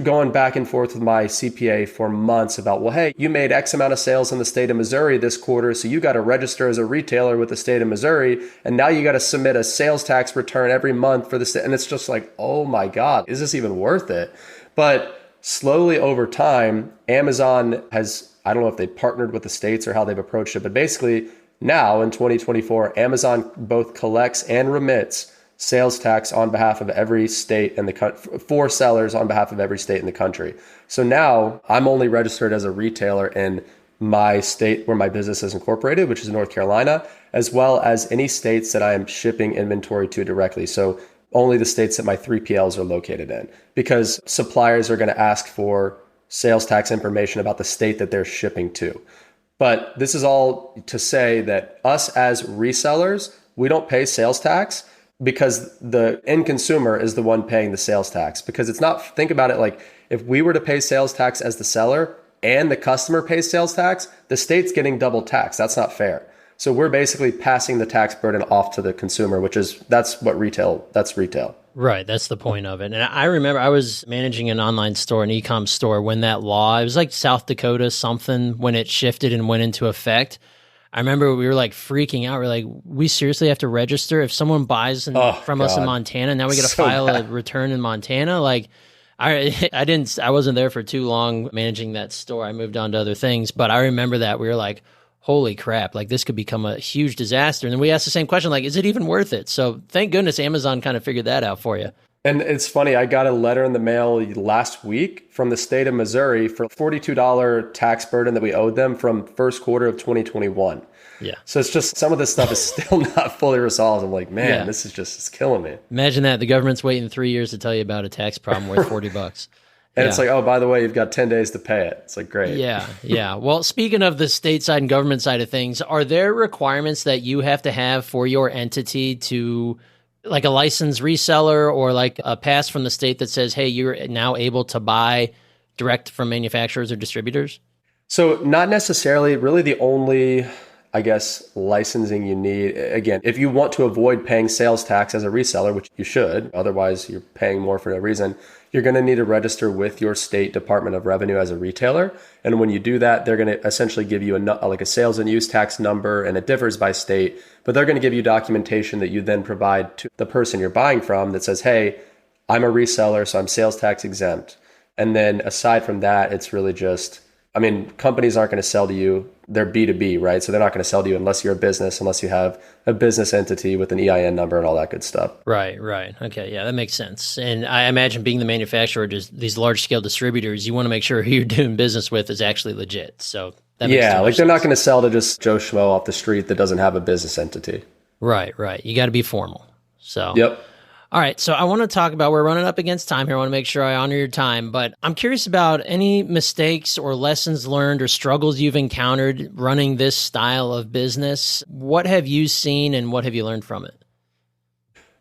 going back and forth with my CPA for months about, well, hey, you made X amount of sales in the state of Missouri this quarter, so you got to register as a retailer with the state of Missouri, and now you got to submit a sales tax return every month for the state. And it's just like, oh my God, is this even worth it? But slowly over time, Amazon has, I don't know if they partnered with the states or how they've approached it, but basically now in 2024, Amazon both collects and remits sales tax on behalf of every state in the country, for sellers on behalf of every state in the country. So now I'm only registered as a retailer in my state where my business is incorporated, which is North Carolina, as well as any states that I am shipping inventory to directly. So only the states that my 3PLs are located in, because suppliers are going to ask for sales tax information about the state that they're shipping to. But this is all to say that us as resellers, we don't pay sales tax, because the end consumer is the one paying the sales tax. Because it's not, think about it like if we were to pay sales tax as the seller and the customer pays sales tax, the state's getting double tax. That's not fair. So we're basically passing the tax burden off to the consumer, that's retail. Right. That's the point of it. And I remember I was managing an online store, an e-com store, when that law, it was like South Dakota something, when it shifted and went into effect. I remember we were like freaking out. We're like, we seriously have to register if someone buys from us in Montana. Now we got to file a return in Montana. Like, I wasn't there for too long managing that store. I moved on to other things, but I remember that we were like, holy crap, like this could become a huge disaster. And then we asked the same question, like, is it even worth it? So thank goodness Amazon kind of figured that out for you. And it's funny, I got a letter in the mail last week from the state of Missouri for $42 tax burden that we owed them from first quarter of 2021. Yeah. So it's just, some of this stuff is still not fully resolved. I'm like, man, This is just, it's killing me. Imagine that. The government's waiting 3 years to tell you about a tax problem worth $40. And it's like, oh, by the way, you've got 10 days to pay it. It's like, great. Yeah. Well, speaking of the state side and government side of things, are there requirements that you have to have for your entity to, like a licensed reseller or like a pass from the state that says, hey, you're now able to buy direct from manufacturers or distributors? So not necessarily. Really the only, I guess, licensing you need, again, if you want to avoid paying sales tax as a reseller, which you should, otherwise you're paying more for no reason, you're going to need to register with your state Department of Revenue as a retailer. And when you do that, they're going to essentially give you a sales and use tax number, and it differs by state, but they're going to give you documentation that you then provide to the person you're buying from that says, hey, I'm a reseller, so I'm sales tax exempt. And then aside from that, it's really just, companies aren't going to sell to you. They're B2B, right? So they're not going to sell to you unless you're a business, unless you have a business entity with an EIN number and all that good stuff. Right. Okay. Yeah, that makes sense. And I imagine being the manufacturer, just these large scale distributors, you want to make sure who you're doing business with is actually legit. So that makes sense. They're not going to sell to just Joe Schmo off the street that doesn't have a business entity. Right. You got to be formal. So, yep. All right, so I want to talk about, we're running up against time here. I want to make sure I honor your time, but I'm curious about any mistakes or lessons learned or struggles you've encountered running this style of business. What have you seen and what have you learned from it?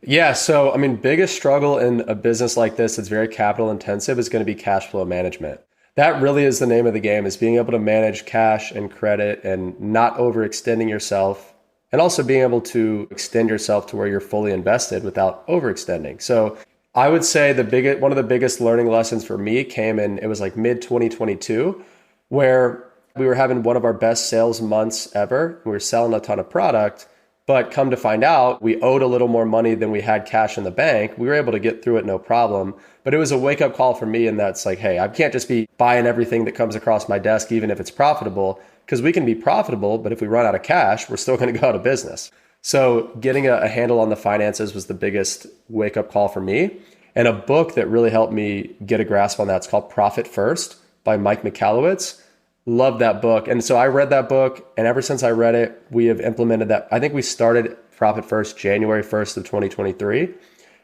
Yeah, so biggest struggle in a business like this that's very capital intensive is going to be cash flow management. That really is the name of the game, is being able to manage cash and credit and not overextending yourself. And also being able to extend yourself to where you're fully invested without overextending. So I would say one of the biggest learning lessons for me came in, it was like mid 2022, where we were having one of our best sales months ever. We were selling a ton of product, but come to find out, we owed a little more money than we had cash in the bank. We were able to get through it, no problem. But it was a wake up call for me. And that's like, hey, I can't just be buying everything that comes across my desk, even if it's profitable. Because we can be profitable, but if we run out of cash, we're still going to go out of business. So getting a handle on the finances was the biggest wake up call for me. And a book that really helped me get a grasp on that, it's called Profit First by Mike Michalowicz. Love that book. And so I read that book, and ever since I read it, we have implemented that. I think we started Profit First January 1st of 2023.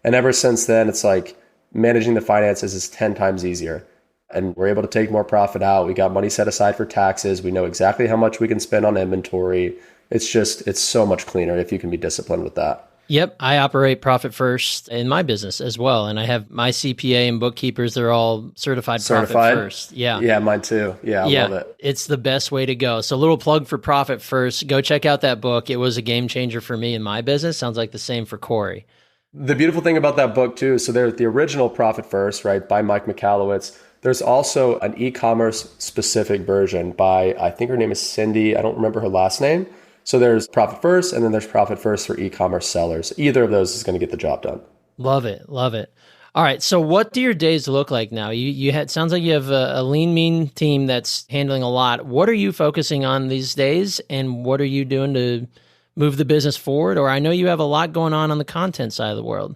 And ever since then, it's like managing the finances is 10 times easier. And we're able to take more profit out. We got money set aside for taxes. We know exactly how much we can spend on inventory. It's so much cleaner if you can be disciplined with that. Yep. I operate Profit First in my business as well. And I have my CPA and bookkeepers, they're all certified? Profit First. Yeah. Yeah, mine too. Yeah, I love it. It's the best way to go. So a little plug for Profit First. Go check out that book. It was a game changer for me in my business. Sounds like the same for Corey. The beautiful thing about that book too, so there's the original Profit First, right, by Mike Michalowicz. There's also an e-commerce specific version by, I think her name is Cindy. I don't remember her last name. So there's Profit First, and then there's Profit First for e-commerce sellers. Either of those is going to get the job done. Love it. All right. So what do your days look like now? Sounds like you have a lean, mean team that's handling a lot. What are you focusing on these days, and what are you doing to move the business forward? Or I know you have a lot going on the content side of the world.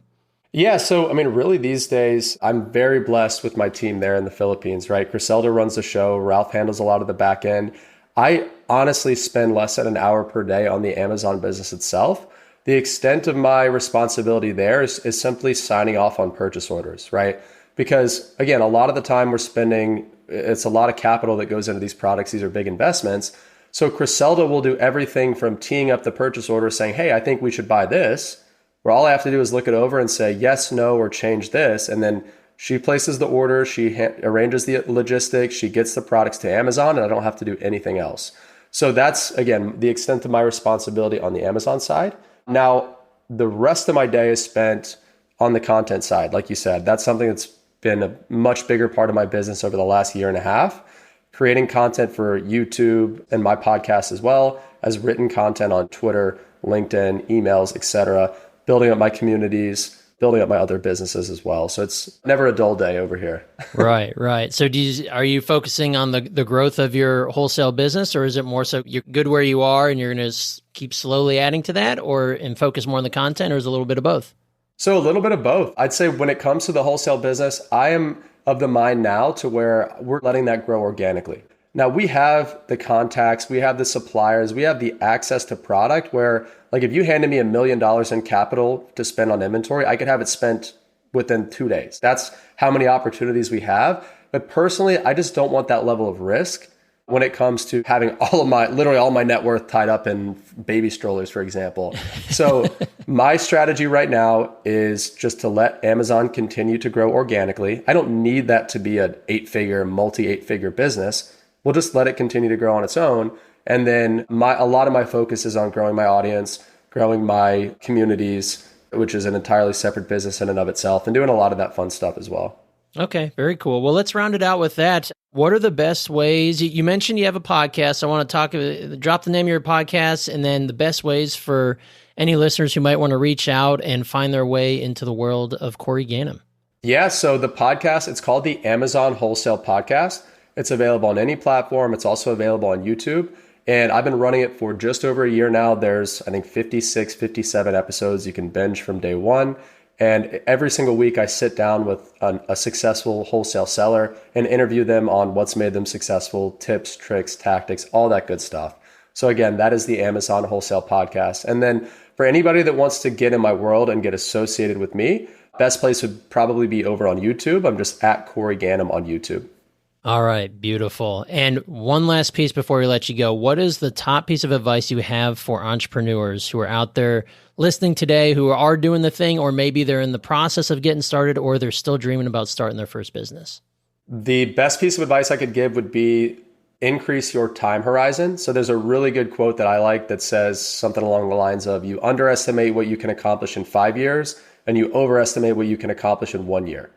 Yeah. So, really these days, I'm very blessed with my team there in the Philippines, right? Griselda runs the show. Ralph handles a lot of the back end. I honestly spend less than an hour per day on the Amazon business itself. The extent of my responsibility there is simply signing off on purchase orders, right? Because again, a lot of the time it's a lot of capital that goes into these products. These are big investments. So Griselda will do everything from teeing up the purchase order, saying, hey, I think we should buy this, where all I have to do is look it over and say yes, no, or change this. And then she places the order, she arranges the logistics, she gets the products to Amazon, and I don't have to do anything else. So that's, again, the extent of my responsibility on the Amazon side. Now, the rest of my day is spent on the content side. Like you said, that's something that's been a much bigger part of my business over the last year and a half. Creating content for YouTube and my podcast, as well as written content on Twitter, LinkedIn, emails, etc. Building up my communities, building up my other businesses as well. So it's never a dull day over here. Right. So are you focusing on the growth of your wholesale business, or is it more so you're good where you are and you're going to keep slowly adding to that, and focus more on the content, or is it a little bit of both? So a little bit of both. I'd say when it comes to the wholesale business, I am of the mind now to where we're letting that grow organically. Now we have the contacts, we have the suppliers, we have the access to product where, like, if you handed me $1 million in capital to spend on inventory, I could have it spent within 2 days. That's how many opportunities we have. But personally, I just don't want that level of risk when it comes to having literally all my net worth tied up in baby strollers, for example. So my strategy right now is just to let Amazon continue to grow organically. I don't need that to be an multi-8-figure business. We'll just let it continue to grow on its own. And then a lot of my focus is on growing my audience, growing my communities, which is an entirely separate business in and of itself, and doing a lot of that fun stuff as well. Okay, very cool. Well, let's round it out with that. What are the best ways? You mentioned you have a podcast. I want to drop the name of your podcast, and then the best ways for any listeners who might want to reach out and find their way into the world of Corey Ganim. Yeah, so the podcast, it's called the Amazon Wholesale Podcast. It's available on any platform. It's also available on YouTube. And I've been running it for just over a year now. There's, I think, 56, 57 episodes you can binge from day one. And every single week I sit down with a successful wholesale seller and interview them on what's made them successful, tips, tricks, tactics, all that good stuff. So again, that is the Amazon Wholesale Podcast. And then for anybody that wants to get in my world and get associated with me, best place would probably be over on YouTube. I'm just at Corey Ganim on YouTube. All right, beautiful. And one last piece before we let you go. What is the top piece of advice you have for entrepreneurs who are out there listening today, who are doing the thing, or maybe they're in the process of getting started, or they're still dreaming about starting their first business? The best piece of advice I could give would be increase your time horizon. So there's a really good quote that I like that says something along the lines of, you underestimate what you can accomplish in 5 years, and you overestimate what you can accomplish in 1 year.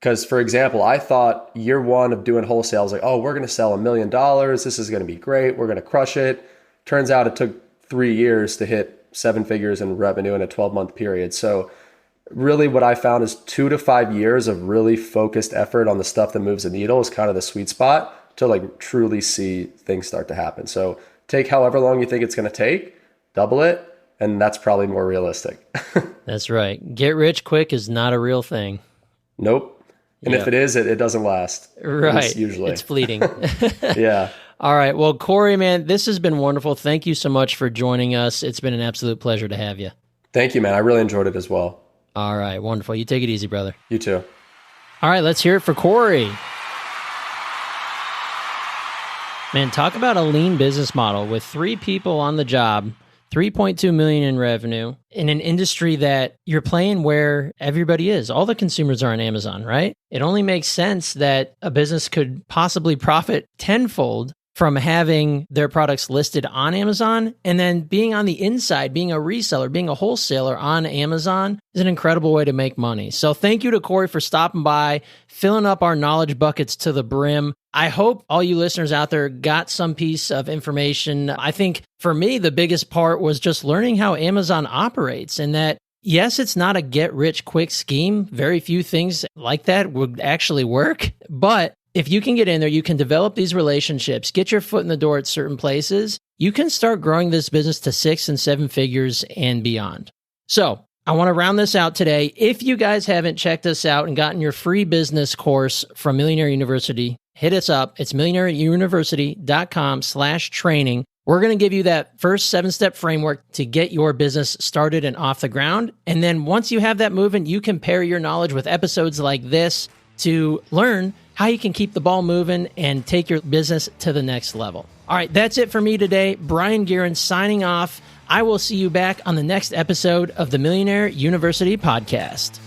Because, for example, I thought year one of doing wholesale, I was like, oh, we're going to sell $1 million. This is going to be great. We're going to crush it. Turns out it took 3 years to hit 7 figures in revenue in a 12-month period. So really what I found is 2 to 5 years of really focused effort on the stuff that moves the needle is kind of the sweet spot to like truly see things start to happen. So take however long you think it's going to take, double it, and that's probably more realistic. That's right. Get rich quick is not a real thing. Nope. And if it is, it doesn't last. Right. Usually. It's fleeting. Yeah. All right. Well, Corey, man, this has been wonderful. Thank you so much for joining us. It's been an absolute pleasure to have you. Thank you, man. I really enjoyed it as well. All right. Wonderful. You take it easy, brother. You too. All right. Let's hear it for Corey. Man, talk about a lean business model with 3 people on the job, $3.2 million in revenue in an industry that you're playing where everybody is. All the consumers are on Amazon, right? It only makes sense that a business could possibly profit tenfold from having their products listed on Amazon, and then being on the inside, being a reseller, being a wholesaler on Amazon is an incredible way to make money. So thank you to Corey for stopping by, filling up our knowledge buckets to the brim. I hope all you listeners out there got some piece of information. I think for me, the biggest part was just learning how Amazon operates, and that yes, it's not a get-rich-quick scheme. Very few things like that would actually work, but if you can get in there, you can develop these relationships, get your foot in the door at certain places, you can start growing this business to 6 and 7 figures and beyond. So I want to round this out today. If you guys haven't checked us out and gotten your free business course from Millionaire University, hit us up. It's millionaireuniversity.com/training. We're going to give you that first 7-step framework to get your business started and off the ground. And then once you have that moving, you can pair your knowledge with episodes like this to learn how you can keep the ball moving and take your business to the next level. All right, that's it for me today. Brian Guerin signing off. I will see you back on the next episode of the Millionaire University Podcast.